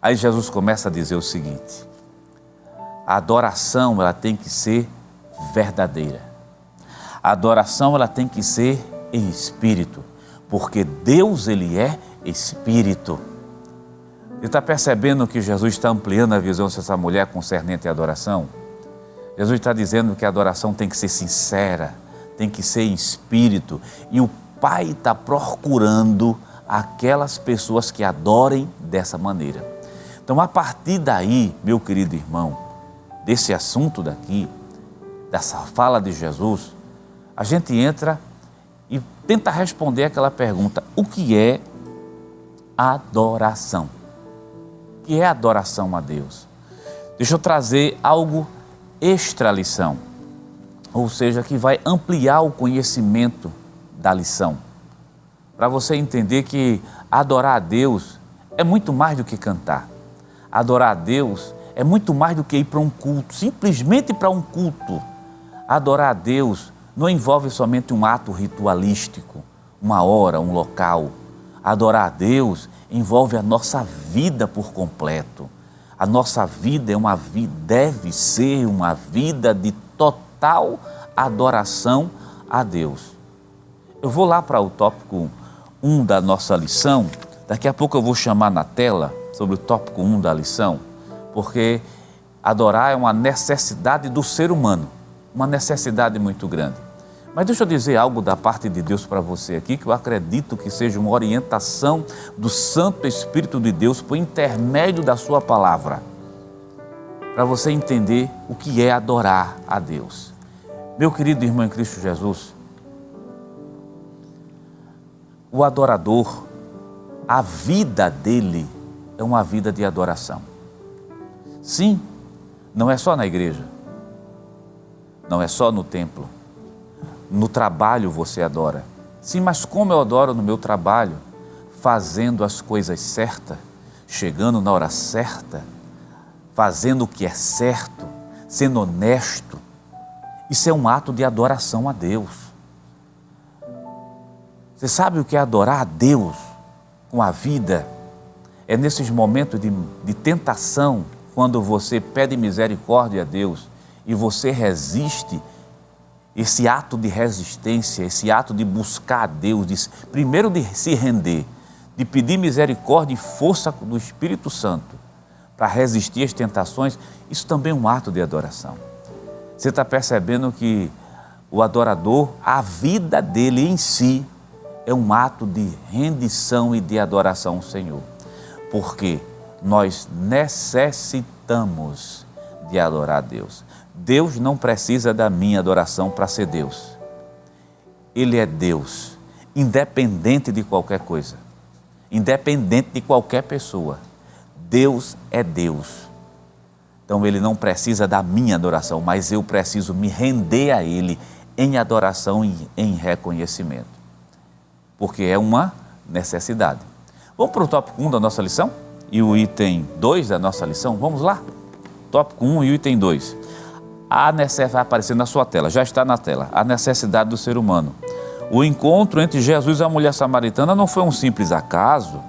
Aí Jesus começa a dizer o seguinte: a adoração ela tem que ser verdadeira. A adoração ela tem que ser em espírito, porque Deus ele é espírito. Você está percebendo que Jesus está ampliando a visão dessa mulher concernente à adoração? Jesus está dizendo que a adoração tem que ser sincera, tem que ser em espírito, e o Pai está procurando aquelas pessoas que adorem dessa maneira. Então, a partir daí, meu querido irmão, desse assunto daqui, dessa fala de Jesus, a gente entra e tenta responder aquela pergunta: o que é adoração? O que é adoração a Deus? Deixa eu trazer algo extra lição, ou seja, que vai ampliar o conhecimento da lição, para você entender que adorar a Deus é muito mais do que cantar. Adorar a Deus é muito mais do que ir para um culto, simplesmente para um culto. Adorar a Deus não envolve somente um ato ritualístico, uma hora, um local. Adorar a Deus envolve a nossa vida por completo. A nossa vida deve ser uma vida de total adoração a Deus. Eu vou lá para o tópico 1 da nossa lição. Daqui a pouco eu vou chamar na tela sobre o tópico 1 da lição, porque adorar é uma necessidade do ser humano, uma necessidade muito grande. Mas deixa eu dizer algo da parte de Deus para você aqui, que eu acredito que seja uma orientação do Santo Espírito de Deus por intermédio da sua palavra, para você entender o que é adorar a Deus. Meu querido irmão em Cristo Jesus, o adorador, a vida dele é uma vida de adoração. Sim, não é só na igreja, não é só no templo. No trabalho você adora. Sim, mas como eu adoro no meu trabalho? Fazendo as coisas certas, chegando na hora certa, fazendo o que é certo, sendo honesto. Isso é um ato de adoração a Deus. Você sabe o que é adorar a Deus com a vida? É nesses momentos de tentação, quando você pede misericórdia a Deus e você resiste. Esse ato de resistência, esse ato de buscar a Deus, primeiro de se render, de pedir misericórdia e força do Espírito Santo para resistir às tentações, isso também é um ato de adoração. Você está percebendo que o adorador, a vida dele em si, é um ato de rendição e de adoração ao Senhor. Porque nós necessitamos de adorar a Deus. Deus não precisa da minha adoração para ser Deus. Ele é Deus, independente de qualquer coisa, independente de qualquer pessoa. Deus é Deus. Então Ele não precisa da minha adoração, mas eu preciso me render a Ele em adoração e em reconhecimento, porque é uma necessidade. Vamos para o tópico 1 da nossa lição e o item 2 da nossa lição? Vamos lá? Tópico 1 e o item 2. Vai aparecer na sua tela, já está na tela, a necessidade do ser humano. O encontro entre Jesus e a mulher samaritana não foi um simples acaso.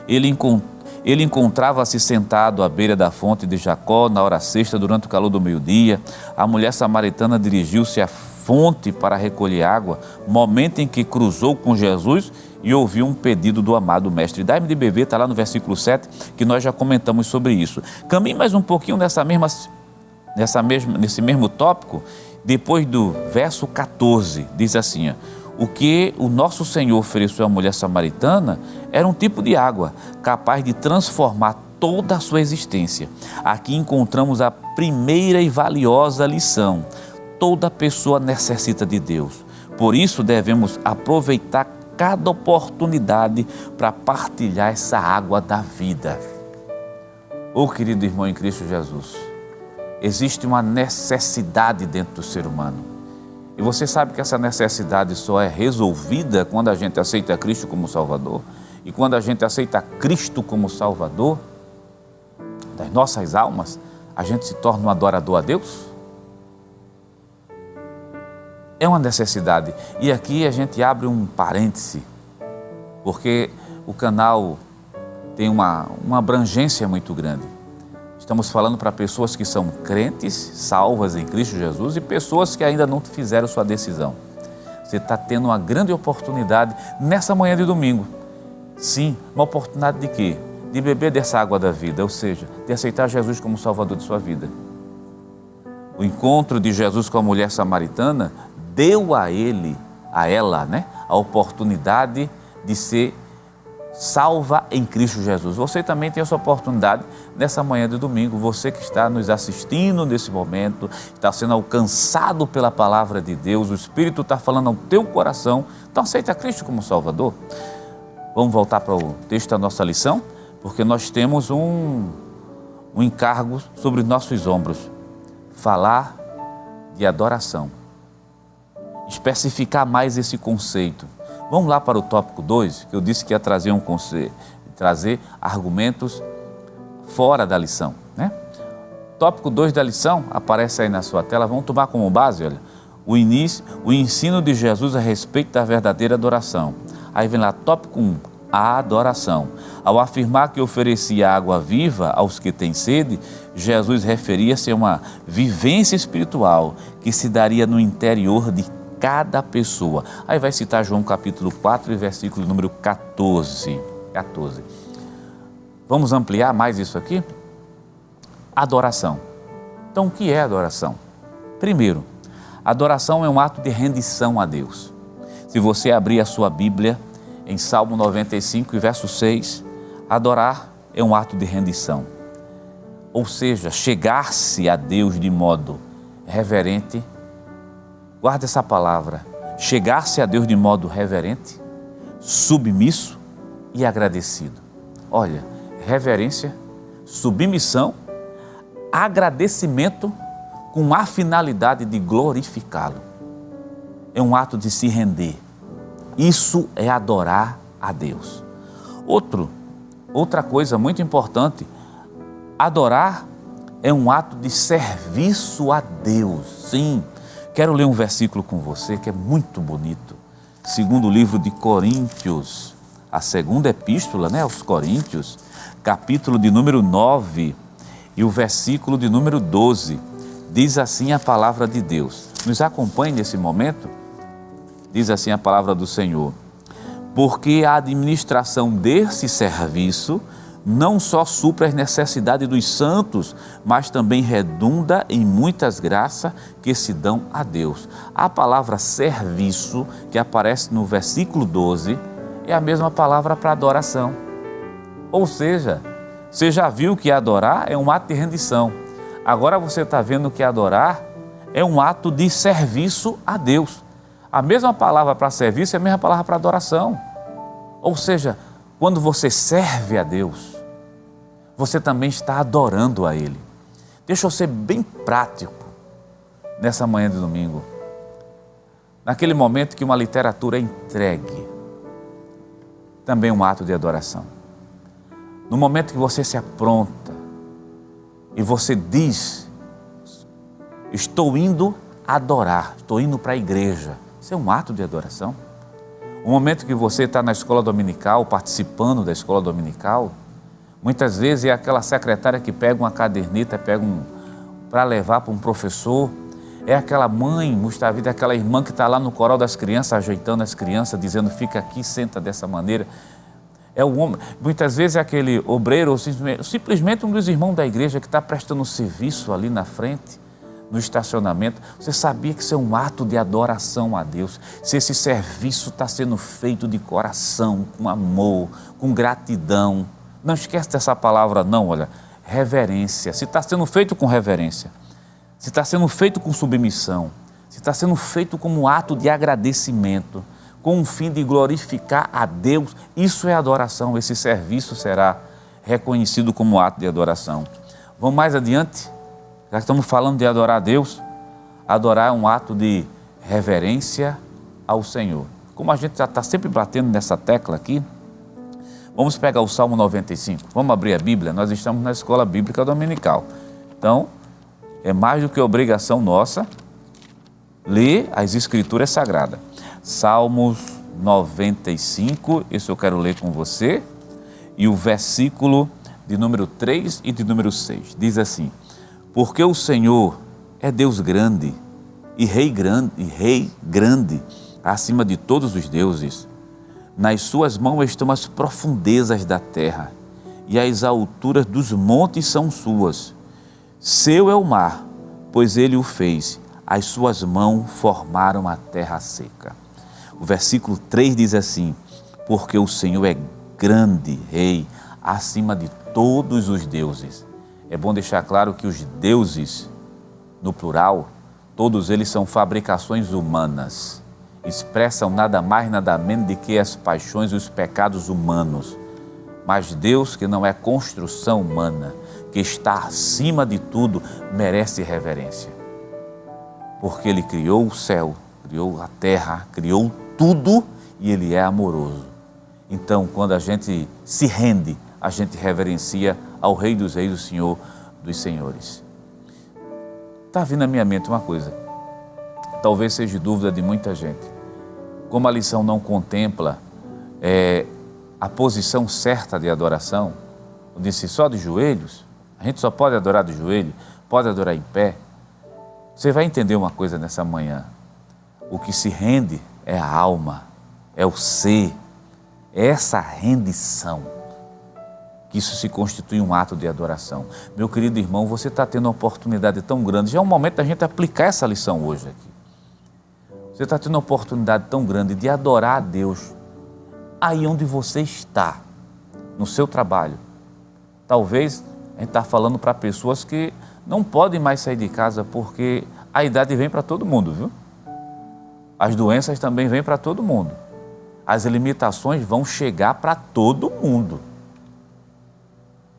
Ele encontrava-se sentado à beira da fonte de Jacó na hora sexta, durante o calor do meio-dia. A mulher samaritana dirigiu-se à fonte para recolher água, momento em que cruzou com Jesus e ouviu um pedido do amado mestre. Dai-me de beber, está lá no versículo 7, que nós já comentamos sobre isso. Caminhe mais um pouquinho nesse mesmo tópico, depois do verso 14, diz assim: o que o nosso Senhor ofereceu à mulher samaritana era um tipo de água capaz de transformar toda a sua existência. Aqui encontramos a primeira e valiosa lição: toda pessoa necessita de Deus. Por isso devemos aproveitar cada oportunidade para partilhar essa água da vida. Oh, querido irmão em Cristo Jesus, existe uma necessidade dentro do ser humano. E você sabe que essa necessidade só é resolvida quando a gente aceita Cristo como Salvador. E quando a gente aceita Cristo como Salvador das nossas almas, a gente se torna um adorador a Deus. É uma necessidade. E aqui a gente abre um parêntese, porque o canal tem uma abrangência muito grande. Estamos falando para pessoas que são crentes, salvas em Cristo Jesus, e pessoas que ainda não fizeram sua decisão. Você está tendo uma grande oportunidade nessa manhã de domingo. Sim, uma oportunidade de quê? De beber dessa água da vida, ou seja, de aceitar Jesus como Salvador de sua vida. O encontro de Jesus com a mulher samaritana deu a ela, a oportunidade de ser salva em Cristo Jesus. Você também tem essa oportunidade nessa manhã de domingo. Você que está nos assistindo nesse momento, está sendo alcançado pela palavra de Deus, o Espírito está falando ao teu coração, então aceita Cristo como Salvador. Vamos voltar para o texto da nossa lição, porque nós temos um encargo sobre nossos ombros: falar de adoração, especificar mais esse conceito. Vamos lá para o tópico 2, que eu disse que ia trazer um conceito, trazer argumentos fora da lição, Tópico 2 da lição, aparece aí na sua tela, vamos tomar como base, olha, o ensino de Jesus a respeito da verdadeira adoração. Aí vem lá, tópico 1, a adoração. Ao afirmar que oferecia água viva aos que têm sede, Jesus referia-se a uma vivência espiritual que se daria no interior de cada pessoa. Aí vai citar João capítulo 4 e versículo número 14. Vamos ampliar mais isso aqui? Adoração. Então, o que é adoração? Primeiro, adoração é um ato de rendição a Deus. Se você abrir a sua Bíblia em Salmo 95 e verso 6, adorar é um ato de rendição. Ou seja, chegar-se a Deus de modo reverente. Guarda essa palavra, chegar-se a Deus de modo reverente, submisso e agradecido. Olha, reverência, submissão, agradecimento com a finalidade de glorificá-lo. É um ato de se render. Isso é adorar a Deus. Outra coisa muito importante, adorar é um ato de serviço a Deus. Sim, quero ler um versículo com você que é muito bonito. Segundo livro de Coríntios, a segunda epístola, aos Coríntios, capítulo de número 9 e o versículo de número 12. Diz assim a palavra de Deus. Nos acompanhe nesse momento. Diz assim a palavra do Senhor: porque a administração desse serviço não só supre as necessidades dos santos, mas também redunda em muitas graças que se dão a Deus. A palavra serviço, que aparece no versículo 12, é a mesma palavra para adoração. Ou seja, você já viu que adorar é um ato de rendição. Agora você está vendo que adorar é um ato de serviço a Deus. A mesma palavra para serviço é a mesma palavra para adoração. Ou seja, quando você serve a Deus, você também está adorando a Ele. Deixa eu ser bem prático nessa manhã de domingo. Naquele momento que uma literatura é entregue, também é um ato de adoração. No momento que você se apronta e você diz: estou indo adorar, estou indo para a igreja. Isso é um ato de adoração. O momento que você está na escola dominical, participando da escola dominical, muitas vezes é aquela secretária que pega uma caderneta, para levar para um professor. É aquela mãe, Mustavida, é aquela irmã que está lá no coral das crianças, ajeitando as crianças, dizendo: fica aqui, senta dessa maneira. É o homem, muitas vezes é aquele obreiro, ou simplesmente um dos irmãos da igreja que está prestando serviço ali na frente, no estacionamento. Você sabia que isso é um ato de adoração a Deus? Se esse serviço está sendo feito de coração, com amor, com gratidão. Não esquece dessa palavra não, olha, reverência. Se está sendo feito com reverência, se está sendo feito com submissão, se está sendo feito como um ato de agradecimento, com o fim de glorificar a Deus, isso é adoração. Esse serviço será reconhecido como ato de adoração. Vamos mais adiante? Já que estamos falando de adorar a Deus, adorar é um ato de reverência ao Senhor. Como a gente já está sempre batendo nessa tecla aqui, vamos pegar o Salmo 95. Vamos abrir a Bíblia? Nós estamos na escola bíblica dominical. Então, é mais do que obrigação nossa ler as Escrituras Sagradas. Salmos 95, isso eu quero ler com você, e o versículo de número 3 e de número 6. Diz assim: porque o Senhor é Deus grande e Rei grande acima de todos os deuses. Nas suas mãos estão as profundezas da terra e as alturas dos montes são suas. Seu é o mar, pois ele o fez. As suas mãos formaram a terra seca. O versículo 3 diz assim: porque o Senhor é grande, Rei, acima de todos os deuses. É bom deixar claro que os deuses, no plural, todos eles são fabricações humanas. Expressam nada mais, nada menos do que as paixões e os pecados humanos. Mas Deus, que não é construção humana, que está acima de tudo, merece reverência. Porque Ele criou o céu, criou a terra, criou tudo e Ele é amoroso. Então, quando a gente se rende, a gente reverencia ao Rei dos Reis, o Senhor dos Senhores. Está vindo à minha mente uma coisa, talvez seja dúvida de muita gente. Como a lição não contempla a posição certa de adoração. Eu disse só de joelhos, a gente só pode adorar de joelho, pode adorar em pé. Você vai entender uma coisa nessa manhã: o que se rende é a alma, é o ser, é essa rendição, que isso se constitui um ato de adoração. Meu querido irmão, você está tendo uma oportunidade tão grande, já é o momento da gente aplicar essa lição hoje aqui. Você está tendo uma oportunidade tão grande de adorar a Deus aí onde você está, no seu trabalho. Talvez a gente está falando para pessoas que não podem mais sair de casa porque a idade vem para todo mundo, viu? As doenças também vêm para todo mundo. As limitações vão chegar para todo mundo.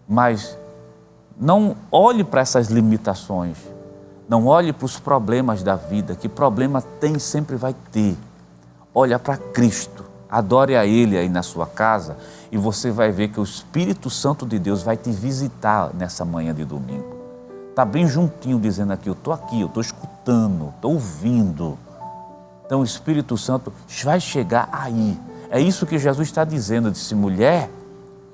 Mas não olhe para essas limitações, não olhe para os problemas da vida, que problema tem, sempre vai ter. Olha para Cristo, adore a Ele aí na sua casa e você vai ver que o Espírito Santo de Deus vai te visitar nessa manhã de domingo. Está bem juntinho dizendo aqui, eu estou escutando, estou ouvindo. Então o Espírito Santo vai chegar aí. É isso que Jesus está dizendo, disse mulher,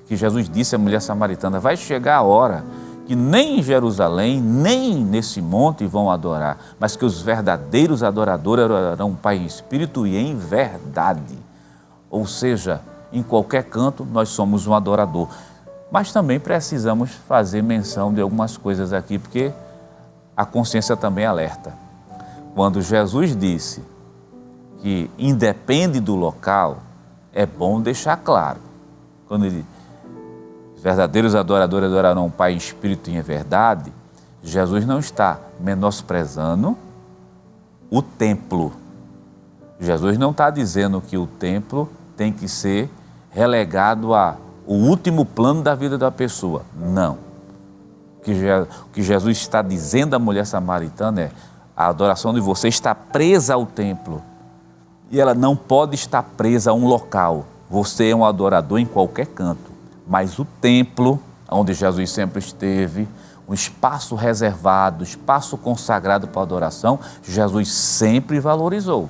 que Jesus disse à mulher samaritana, vai chegar a hora que nem em Jerusalém, nem nesse monte vão adorar, mas que os verdadeiros adoradores adorarão o Pai em espírito e em verdade. Ou seja, em qualquer canto nós somos um adorador. Mas também precisamos fazer menção de algumas coisas aqui, porque a consciência também alerta. Quando Jesus disse que independe do local, é bom deixar claro. Quando ele os verdadeiros adoradores adorarão o Pai em espírito e em verdade, Jesus não está menosprezando o templo. Jesus não está dizendo que o templo tem que ser relegado ao último plano da vida da pessoa. Não. O que Jesus está dizendo à mulher samaritana é: a adoração de você está presa ao templo e ela não pode estar presa a um local. Você é um adorador em qualquer canto. Mas o templo, onde Jesus sempre esteve, um espaço reservado, espaço consagrado para a adoração, Jesus sempre valorizou.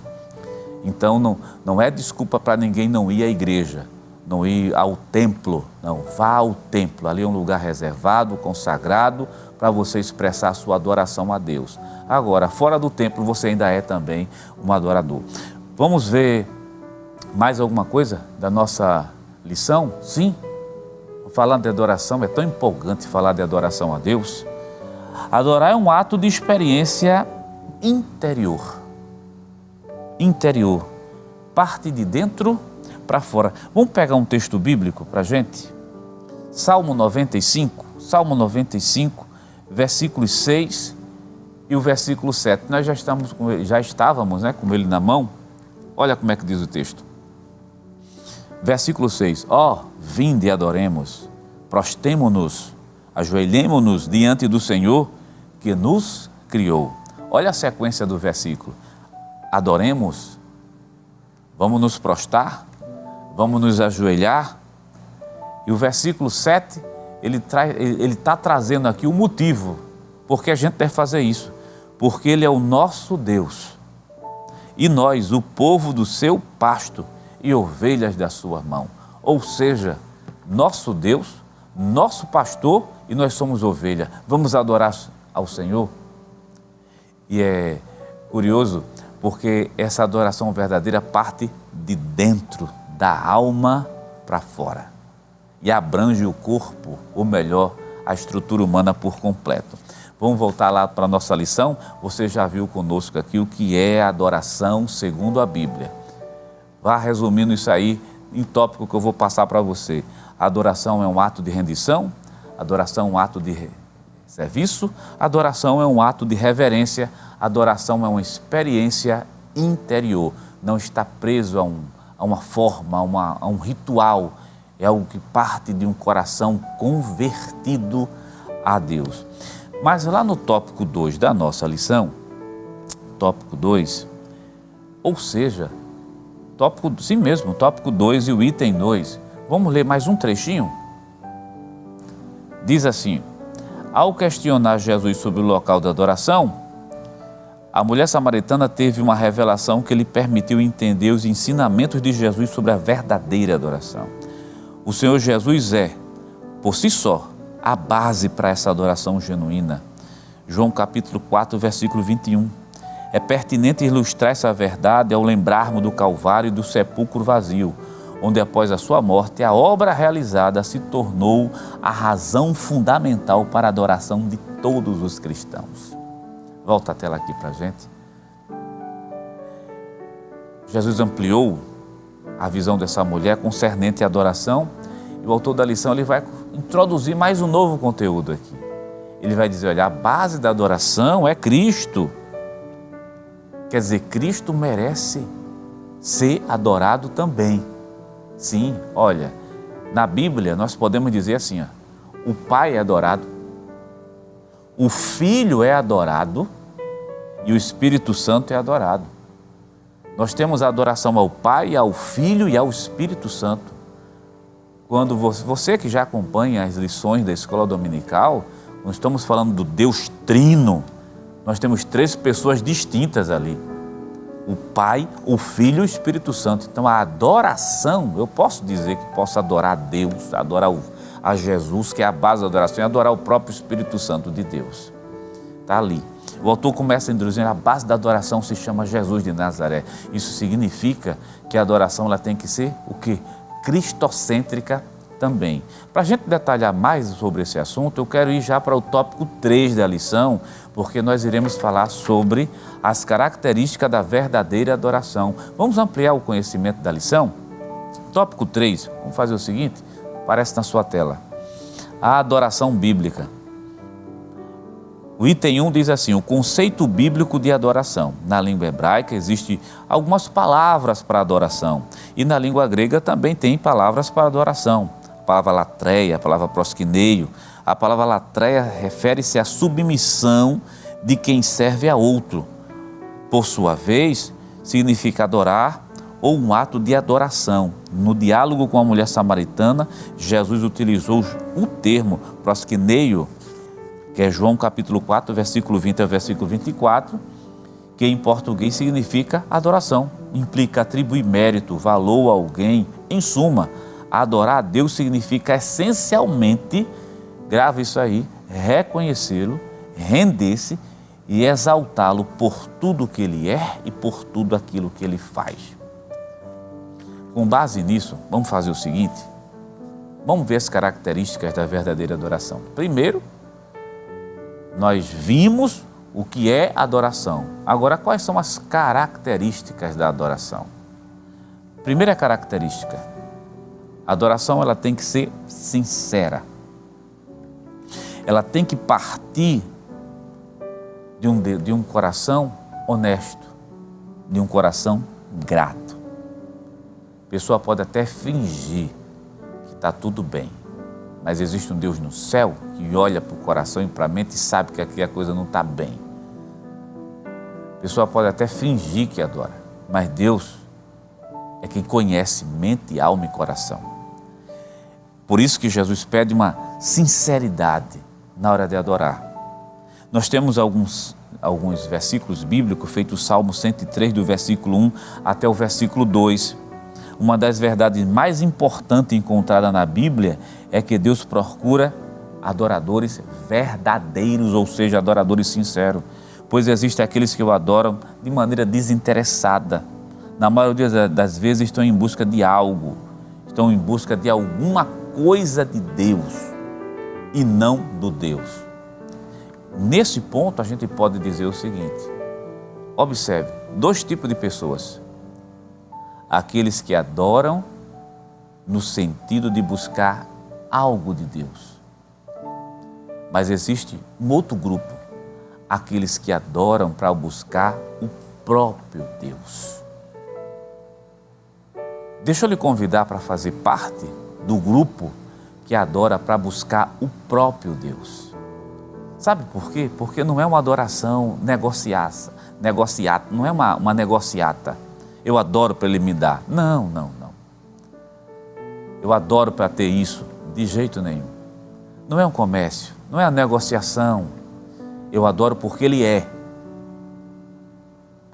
Então não é desculpa para ninguém não ir à igreja, não ir ao templo, não, vá ao templo, ali é um lugar reservado, consagrado, para você expressar a sua adoração a Deus. Agora, fora do templo, você ainda é também um adorador. Vamos ver mais alguma coisa da nossa lição? Sim? Falando de adoração, é tão empolgante falar de adoração a Deus. Adorar é um ato de experiência interior. Interior. Parte de dentro para fora. Vamos pegar um texto bíblico para a gente? Salmo 95, versículos 6 e o versículo 7. Nós já estávamos com ele na mão. Olha como é que diz o texto. Versículo 6, vinde e adoremos, prostemo-nos, ajoelhemo-nos diante do Senhor que nos criou. Olha a sequência do versículo, adoremos, vamos nos prostrar, vamos nos ajoelhar. E o versículo 7, ele está trazendo aqui o motivo, porque a gente deve fazer isso, porque Ele é o nosso Deus, e nós, o povo do seu pasto, e ovelhas da sua mão. Ou seja, nosso Deus, nosso pastor e nós somos ovelha. Vamos adorar ao Senhor? E é curioso porque essa adoração verdadeira parte de dentro, da alma para fora. E abrange o corpo, ou melhor, a estrutura humana por completo. Vamos voltar lá para a nossa lição? Você já viu conosco aqui o que é a adoração segundo a Bíblia. Vá resumindo isso aí em tópico que eu vou passar para você. A adoração é um ato de rendição, a adoração é um ato de serviço, a adoração é um ato de reverência, a adoração é uma experiência interior. Não está preso a uma forma, a um ritual, é algo que parte de um coração convertido a Deus. Mas lá no tópico 2 da nossa lição, tópico 2, ou seja, tópico 2 e o item 2. Vamos ler mais um trechinho? Diz assim: ao questionar Jesus sobre o local da adoração, A mulher samaritana teve uma revelação que lhe permitiu entender os ensinamentos de Jesus sobre a verdadeira adoração. O Senhor Jesus é, por si só, a base para essa adoração genuína. João capítulo 4, versículo 21. É pertinente ilustrar essa verdade ao lembrarmos do Calvário e do sepulcro vazio, onde após a sua morte a obra realizada se tornou a razão fundamental para a adoração de todos os cristãos. Volta a tela aqui para a gente. Jesus ampliou a visão dessa mulher concernente à adoração e o autor da lição ele vai introduzir mais um novo conteúdo aqui. Ele vai dizer, olha, a base da adoração é Cristo. Quer dizer, Cristo merece ser adorado também. Sim, olha, na Bíblia nós podemos dizer assim, ó, o Pai é adorado, o Filho é adorado e o Espírito Santo é adorado. Nós temos a adoração ao Pai, ao Filho e ao Espírito Santo. Quando você que já acompanha as lições da escola dominical, nós estamos falando do Deus Trino, nós temos 3 pessoas distintas ali. O Pai, o Filho e o Espírito Santo. Então a adoração, eu posso dizer que posso adorar a Deus, adorar a Jesus, que é a base da adoração, e adorar o próprio Espírito Santo de Deus. Está ali. O autor começa a introduzir, a base da adoração se chama Jesus de Nazaré. Isso significa que a adoração ela tem que ser o quê? Cristocêntrica também. Para a gente detalhar mais sobre esse assunto, eu quero ir já para o tópico 3 da lição, porque nós iremos falar sobre as características da verdadeira adoração. Vamos ampliar o conhecimento da lição? Tópico 3, vamos fazer o seguinte, aparece na sua tela. A adoração bíblica. O item 1 diz assim, o conceito bíblico de adoração. Na língua hebraica existem algumas palavras para adoração e na língua grega também tem palavras para adoração. A palavra latreia, a palavra prosquineio. A palavra latreia refere-se à submissão de quem serve a outro. Por sua vez, significa adorar ou um ato de adoração. No diálogo com a mulher samaritana, Jesus utilizou o termo prosquineio, que é João capítulo 4, versículo 20 ao versículo 24, que em português significa adoração. Implica atribuir mérito, valor a alguém. Em suma, adorar a Deus significa essencialmente, grave isso aí, reconhecê-lo, render-se e exaltá-lo por tudo que Ele é e por tudo aquilo que Ele faz. Com base nisso, vamos fazer o seguinte, vamos ver as características da verdadeira adoração. Primeiro, nós vimos o que é adoração. Agora, quais são as características da adoração? Primeira característica, a adoração ela tem que ser sincera. Ela tem que partir de um coração honesto, de um coração grato. A pessoa pode até fingir que está tudo bem, mas existe um Deus no céu que olha para o coração e para a mente e sabe que aqui a coisa não está bem. A pessoa pode até fingir que adora, mas Deus é quem conhece mente, alma e coração. Por isso que Jesus pede uma sinceridade na hora de adorar. Nós temos alguns versículos bíblicos, feito o Salmo 103, do versículo 1 até o versículo 2. Uma das verdades mais importantes encontradas na Bíblia é que Deus procura adoradores verdadeiros, ou seja, adoradores sinceros, pois existem aqueles que o adoram de maneira desinteressada. Na maioria das vezes estão em busca de algo, estão em busca de alguma coisa de Deus e não do Deus. Nesse ponto a gente pode dizer o seguinte, observe, 2 tipos de pessoas. Aqueles que adoram no sentido de buscar algo de Deus. Mas existe um outro grupo, aqueles que adoram para buscar o próprio Deus. Deixa eu lhe convidar para fazer parte do grupo que adora para buscar o próprio Deus. Sabe por quê? Porque não é uma adoração negociata, não é uma negociata. Eu adoro para Ele me dar. Não. Eu adoro para ter isso. De jeito nenhum. Não é um comércio, não é uma negociação. Eu adoro porque Ele é.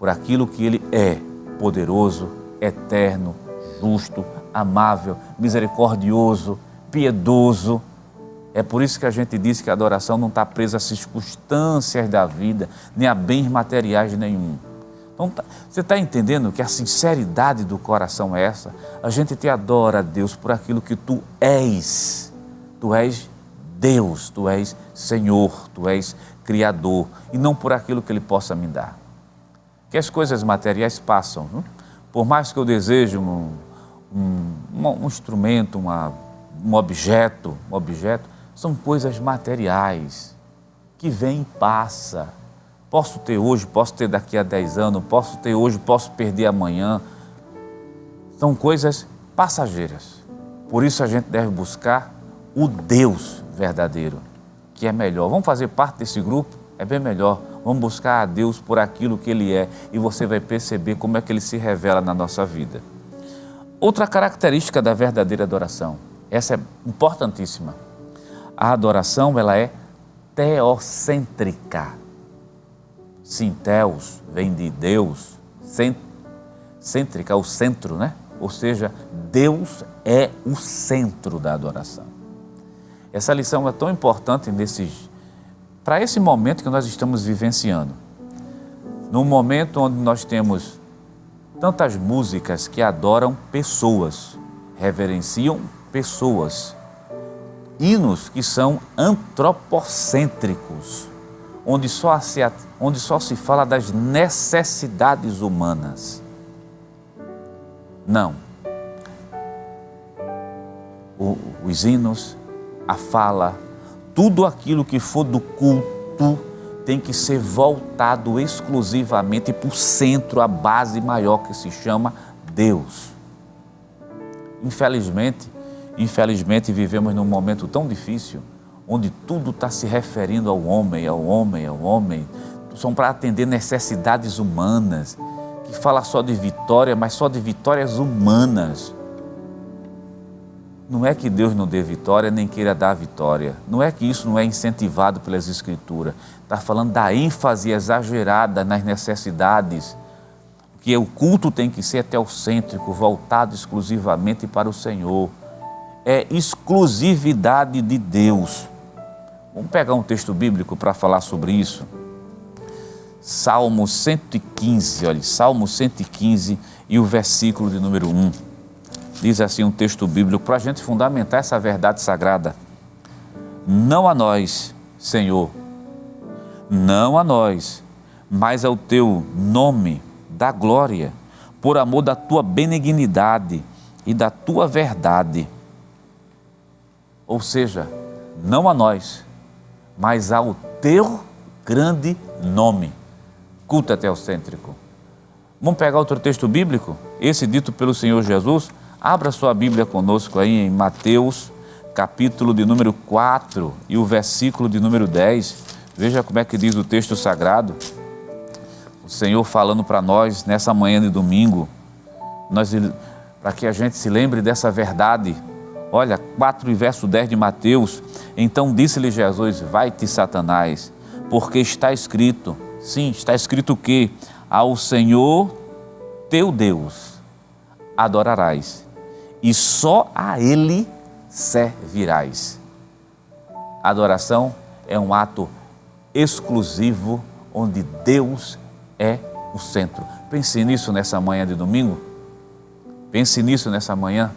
por aquilo que Ele é: poderoso, eterno, justo, amável, misericordioso, piedoso. É por isso que a gente diz que a adoração não está presa às circunstâncias da vida, nem a bens materiais nenhum. Então, você está entendendo que a sinceridade do coração é essa? A gente te adora, Deus, por aquilo que Tu és. Tu és Deus, Tu és Senhor, Tu és Criador, e não por aquilo que Ele possa me dar. Que as coisas materiais passam. Por mais que eu deseje um instrumento, um objeto, são coisas materiais que vêm e passam. Posso ter hoje, posso ter daqui a 10 anos, posso ter hoje, posso perder amanhã. São coisas passageiras. Por isso a gente deve buscar o Deus verdadeiro, que é melhor. Vamos fazer parte desse grupo? É bem melhor. Vamos buscar a Deus por aquilo que Ele é, e você vai perceber como é que Ele se revela na nossa vida. Outra característica da verdadeira adoração, essa é importantíssima. A adoração, ela é teocêntrica. Sim, teos vem de Deus, cêntrica, o centro, né? Ou seja, Deus é o centro da adoração. Essa lição é tão importante para esse momento que nós estamos vivenciando. Num momento onde nós temos tantas músicas que adoram pessoas, reverenciam pessoas, hinos que são antropocêntricos, onde só se fala das necessidades humanas. Não. Os hinos, a fala, tudo aquilo que for do culto tem que ser voltado exclusivamente para o centro, a base maior, que se chama Deus. Infelizmente vivemos num momento tão difícil, onde tudo está se referindo ao homem, são para atender necessidades humanas, que fala só de vitória, mas só de vitórias humanas. Não é que Deus não dê vitória, nem queira dar vitória. Não é que isso não é incentivado pelas Escrituras. Está falando da ênfase exagerada nas necessidades, que o culto tem que ser teocêntrico, voltado exclusivamente para o Senhor. É exclusividade de Deus. Vamos pegar um texto bíblico para falar sobre isso. Salmo 115, olha, Salmo 115 e o versículo de número 1. Diz assim um texto bíblico para a gente fundamentar essa verdade sagrada. Não a nós, Senhor, não a nós, mas ao Teu nome da glória, por amor da Tua benignidade e da Tua verdade. Ou seja, não a nós, mas ao Teu grande nome. Culto teocêntrico. Vamos pegar outro texto bíblico, esse dito pelo Senhor Jesus. Abra sua Bíblia conosco aí em Mateus, capítulo de número 4 e o versículo de número 10. Veja como é que diz o texto sagrado. O Senhor falando para nós nessa manhã de domingo, para que a gente se lembre dessa verdade. Olha, 4 e verso 10 de Mateus. Então disse-lhe Jesus: vai-te, Satanás, porque está escrito, sim, está escrito o quê? Ao Senhor teu Deus adorarás, e só a Ele servirás. A adoração é um ato exclusivo, onde Deus é o centro. Pense nisso nessa manhã de domingo. Pense nisso nessa manhã.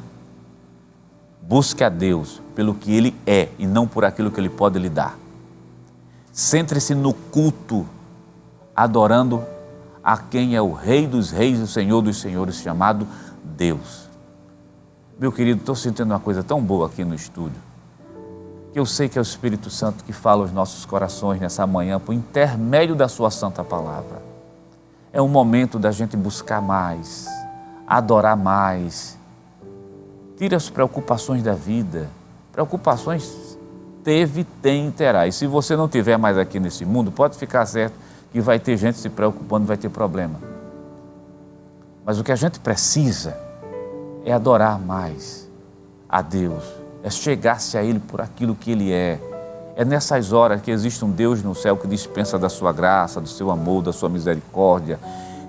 Busque a Deus pelo que Ele é e não por aquilo que Ele pode lhe dar. Centre-se no culto, adorando a quem é o Rei dos Reis e o Senhor dos Senhores, chamado Deus. Meu querido, estou sentindo uma coisa tão boa aqui no estúdio, que eu sei que é o Espírito Santo que fala aos nossos corações nessa manhã, por intermédio da sua santa palavra. É um momento da gente buscar mais, adorar mais. Tire as preocupações da vida. Preocupações teve, tem e terá. E se você não tiver mais aqui nesse mundo, pode ficar certo que vai ter gente se preocupando, vai ter problema. Mas o que a gente precisa é adorar mais a Deus, é chegar-se a Ele por aquilo que Ele é. É nessas horas que existe um Deus no céu que dispensa da sua graça, do seu amor, da sua misericórdia,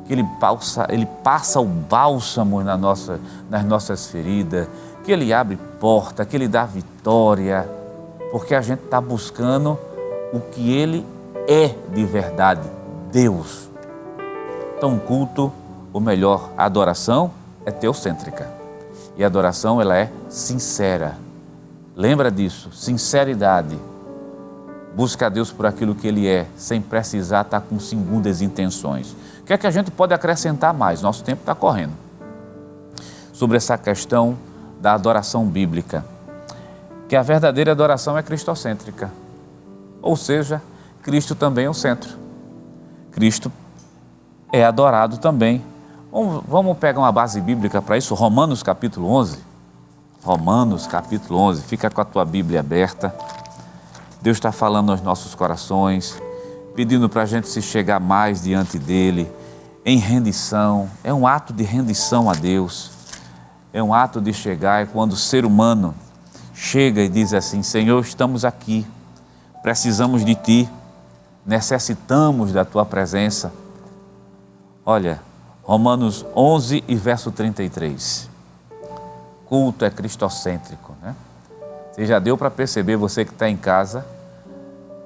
que Ele passa o bálsamo nas nossas feridas, que Ele abre porta, que Ele dá vitória, porque a gente está buscando o que Ele é de verdade, Deus. Então, o culto, ou melhor, a adoração é teocêntrica. E a adoração, ela é sincera. Lembra disso, sinceridade. Busca a Deus por aquilo que Ele é, sem precisar estar com segundas intenções. O que é que a gente pode acrescentar mais? Nosso tempo está correndo. Sobre essa questão da adoração bíblica. Que a verdadeira adoração é cristocêntrica. Ou seja, Cristo também é o centro. Cristo é adorado também. Vamos pegar uma base bíblica para isso, Romanos capítulo 11. Romanos capítulo 11, fica com a tua Bíblia aberta. Deus está falando aos nossos corações, pedindo para a gente se chegar mais diante dEle, em rendição. É um ato de rendição a Deus. É um ato de chegar, é quando o ser humano chega e diz assim: Senhor, estamos aqui, precisamos de Ti, necessitamos da Tua presença. Olha, Romanos 11 e verso 33. Culto é cristocêntrico, né? Você já deu para perceber, você que está em casa,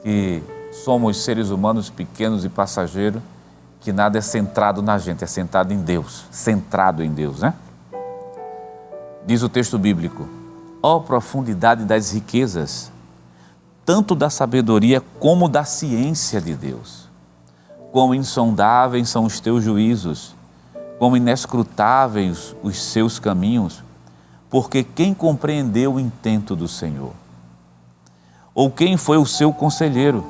que somos seres humanos pequenos e passageiros, que nada é centrado na gente, é centrado em Deus, né? Diz o texto bíblico: ó profundidade das riquezas, tanto da sabedoria como da ciência de Deus. Quão insondáveis são os teus juízos, quão inescrutáveis os seus caminhos, porque quem compreendeu o intento do Senhor? Ou quem foi o seu conselheiro?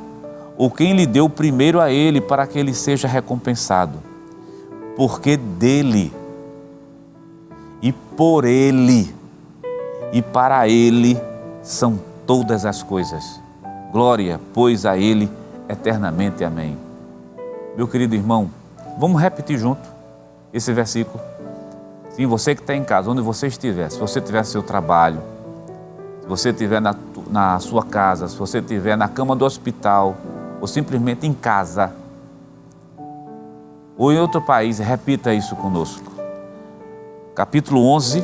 Ou quem lhe deu primeiro a ele para que ele seja recompensado? Porque dele, e por ele, e para ele são todas as coisas. Glória, pois, a ele eternamente. Amém. Meu querido irmão, vamos repetir junto esse versículo. Sim, você que está em casa, onde você estiver, se você tiver seu trabalho, se você estiver na sua casa, se você estiver na cama do hospital, ou simplesmente em casa, ou em outro país, repita isso conosco. Capítulo 11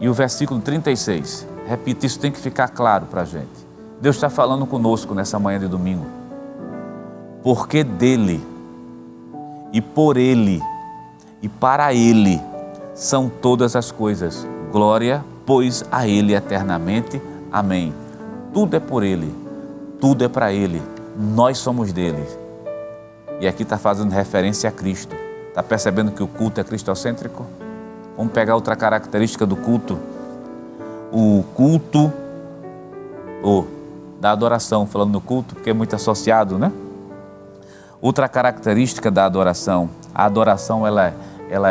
e o versículo 36. Repita, isso tem que ficar claro para a gente. Deus está falando conosco nessa manhã de domingo. Porque dele, e por ele, e para ele são todas as coisas. Glória, pois, a ele eternamente. Amém. Tudo é por ele, tudo é para ele, nós somos dele. E aqui está fazendo referência a Cristo. Está percebendo que o culto é cristocêntrico? Vamos pegar outra característica do culto. O culto, ou da adoração, falando no culto, porque é muito associado, né? Outra característica da adoração, a adoração ela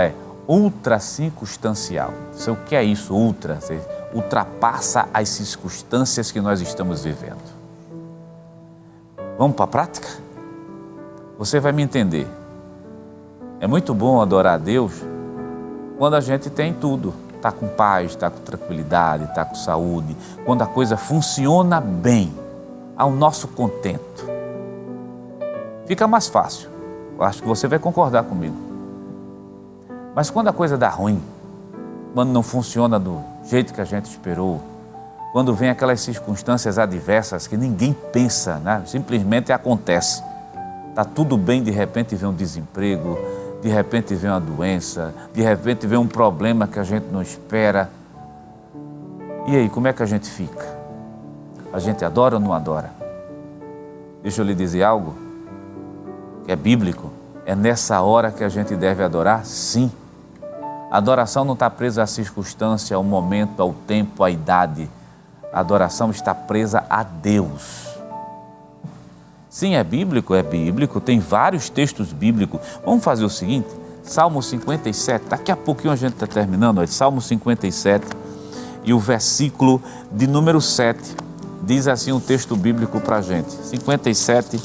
é ultra circunstancial. O que é isso, ultra? Você ultrapassa as circunstâncias que nós estamos vivendo. Vamos para a prática? Você vai me entender. É muito bom adorar a Deus quando a gente tem tudo. Está com paz, está com tranquilidade, está com saúde. Quando a coisa funciona bem, ao nosso contento. Fica mais fácil. Eu acho que você vai concordar comigo. Mas quando a coisa dá ruim, quando não funciona do jeito que a gente esperou, quando vem aquelas circunstâncias adversas que ninguém pensa, né? Simplesmente acontece. Está tudo bem, de repente vem um desemprego, de repente vem uma doença, de repente vem um problema que a gente não espera. E aí, como é que a gente fica? A gente adora ou não adora? Deixa eu lhe dizer algo que é bíblico. É nessa hora que a gente deve adorar? Sim. A adoração não está presa à circunstância, ao momento, ao tempo, à idade. A adoração está presa a Deus. Sim, é bíblico, tem vários textos bíblicos. Vamos fazer o seguinte, Salmo 57, daqui a pouquinho a gente está terminando, Salmo 57 e o versículo de número 7, diz assim um texto bíblico para a gente, 57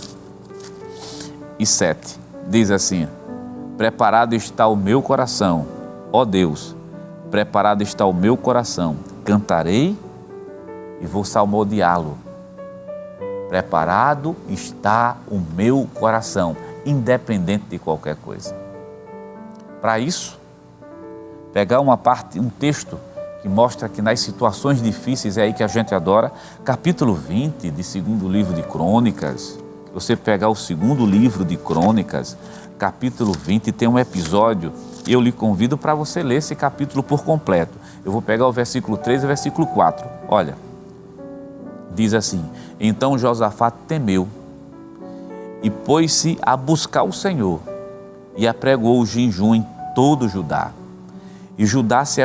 e 7, diz assim: preparado está o meu coração, ó Deus, preparado está o meu coração, cantarei e vou salmodiá-lo. Preparado está o meu coração, independente de qualquer coisa. Para isso, pegar uma parte, um texto que mostra que nas situações difíceis é aí que a gente adora, capítulo 20 de segundo livro de Crônicas. Você pegar o segundo livro de Crônicas, capítulo 20, tem um episódio, eu lhe convido para você ler esse capítulo por completo. Eu vou pegar o versículo 3 e o versículo 4. Olha, diz assim: então Josafá temeu e pôs-se a buscar o Senhor e apregou o jejum em todo Judá. E Judá se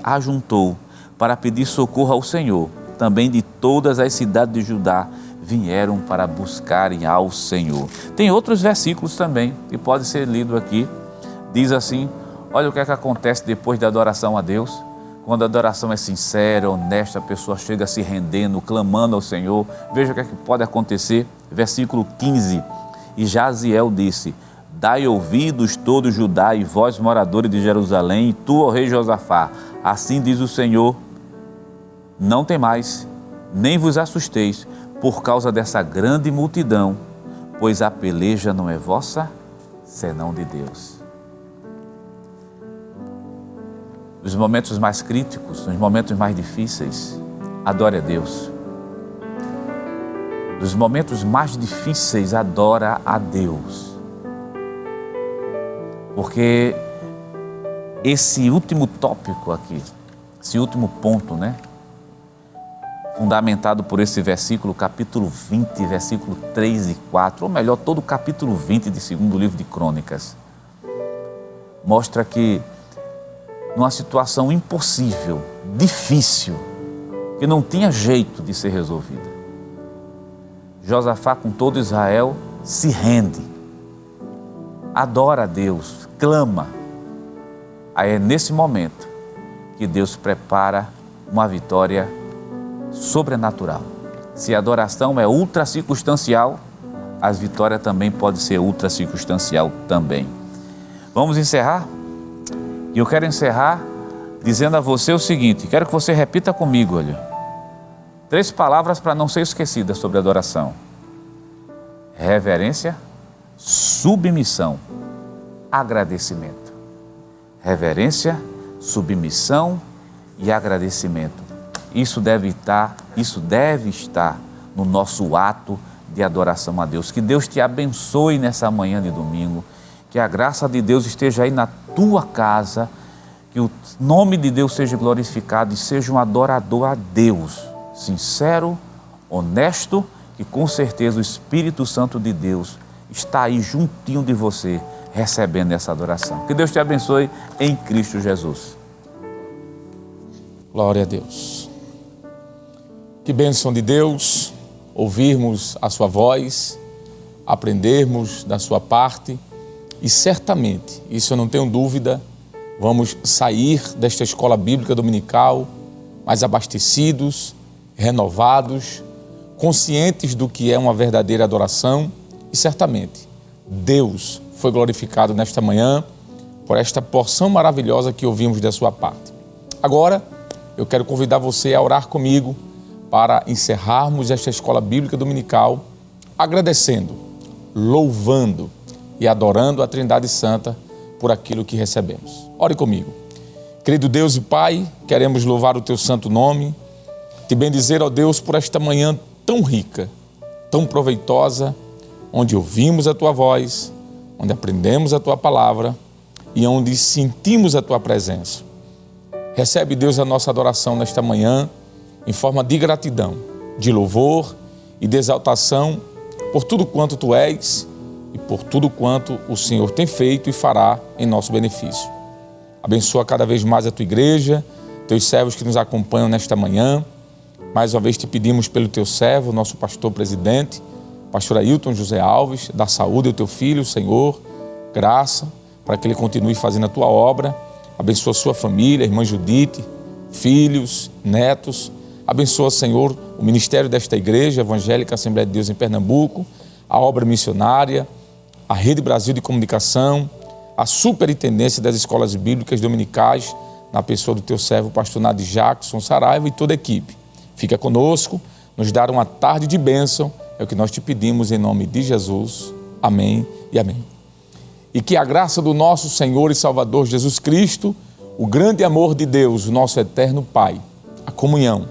ajuntou para pedir socorro ao Senhor. Também de todas as cidades de Judá vieram para buscarem ao Senhor. Tem outros versículos também que pode ser lido aqui. Diz assim: olha o que é que acontece depois da adoração a Deus. Quando a adoração é sincera, honesta, a pessoa chega se rendendo, clamando ao Senhor. Veja o que é que pode acontecer. Versículo 15. E Jaziel disse: dai ouvidos todo Judá e vós moradores de Jerusalém, e tu, ó rei Josafá, assim diz o Senhor, não temais, nem vos assusteis, por causa dessa grande multidão, pois a peleja não é vossa, senão de Deus. Nos momentos mais críticos, nos momentos mais difíceis, adore a Deus. Nos momentos mais difíceis, adora a Deus. Porque esse último tópico aqui, esse último ponto, né? Fundamentado por esse versículo, capítulo 20, versículo 3 e 4, ou melhor, todo o capítulo 20 de segundo livro de Crônicas, mostra que numa situação impossível, difícil, que não tinha jeito de ser resolvida, Josafá com todo Israel se rende, adora a Deus, clama. Aí é nesse momento que Deus prepara uma vitória sobrenatural. Se a adoração é ultra circunstancial, a vitória também pode ser ultra circunstancial também. Vamos encerrar? E eu quero encerrar dizendo a você o seguinte, quero que você repita comigo, olha. 3 palavras para não ser esquecidas sobre adoração: reverência, submissão, agradecimento. Reverência, submissão e agradecimento. Isso deve estar no nosso ato de adoração a Deus. Que Deus te abençoe nessa manhã de domingo. Que a graça de Deus esteja aí na tua casa. Que o nome de Deus seja glorificado e seja um adorador a Deus. Sincero, honesto, e com certeza o Espírito Santo de Deus está aí juntinho de você, recebendo essa adoração. Que Deus te abençoe em Cristo Jesus. Glória a Deus. Que bênção de Deus ouvirmos a sua voz, aprendermos da sua parte e certamente, isso eu não tenho dúvida, vamos sair desta escola bíblica dominical mais abastecidos, renovados, conscientes do que é uma verdadeira adoração e certamente Deus foi glorificado nesta manhã por esta porção maravilhosa que ouvimos da sua parte. Agora, eu quero convidar você a orar comigo para encerrarmos esta escola bíblica dominical agradecendo, louvando e adorando a Trindade Santa por aquilo que recebemos. Ore comigo. Querido Deus e Pai, queremos louvar o Teu santo nome, te bendizer, ó Deus, por esta manhã tão rica, tão proveitosa, onde ouvimos a Tua voz, onde aprendemos a Tua palavra e onde sentimos a Tua presença. Recebe, Deus, a nossa adoração nesta manhã em forma de gratidão, de louvor e de exaltação por tudo quanto Tu és e por tudo quanto o Senhor tem feito e fará em nosso benefício. Abençoa cada vez mais a Tua igreja, Teus servos que nos acompanham nesta manhã. Mais uma vez te pedimos pelo Teu servo, nosso pastor presidente, pastor Ailton José Alves, da saúde ao Teu filho, Senhor, graça para que ele continue fazendo a Tua obra. Abençoa a sua família, a irmã Judite, filhos, netos. Abençoa, Senhor, o ministério desta Igreja Evangélica Assembleia de Deus em Pernambuco, a obra missionária, a Rede Brasil de Comunicação, a superintendência das escolas bíblicas dominicais, na pessoa do Teu servo, pastor Nadi Jackson Saraiva e toda a equipe. Fica conosco, nos dar uma tarde de bênção, é o que nós te pedimos em nome de Jesus. Amém e amém. e que a graça do nosso Senhor e Salvador Jesus Cristo, o grande amor de Deus, o nosso eterno Pai, a comunhão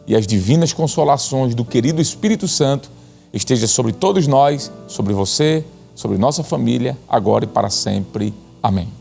e as divinas consolações do querido Espírito Santo esteja sobre todos nós, sobre você, sobre nossa família, agora e para sempre. Amém.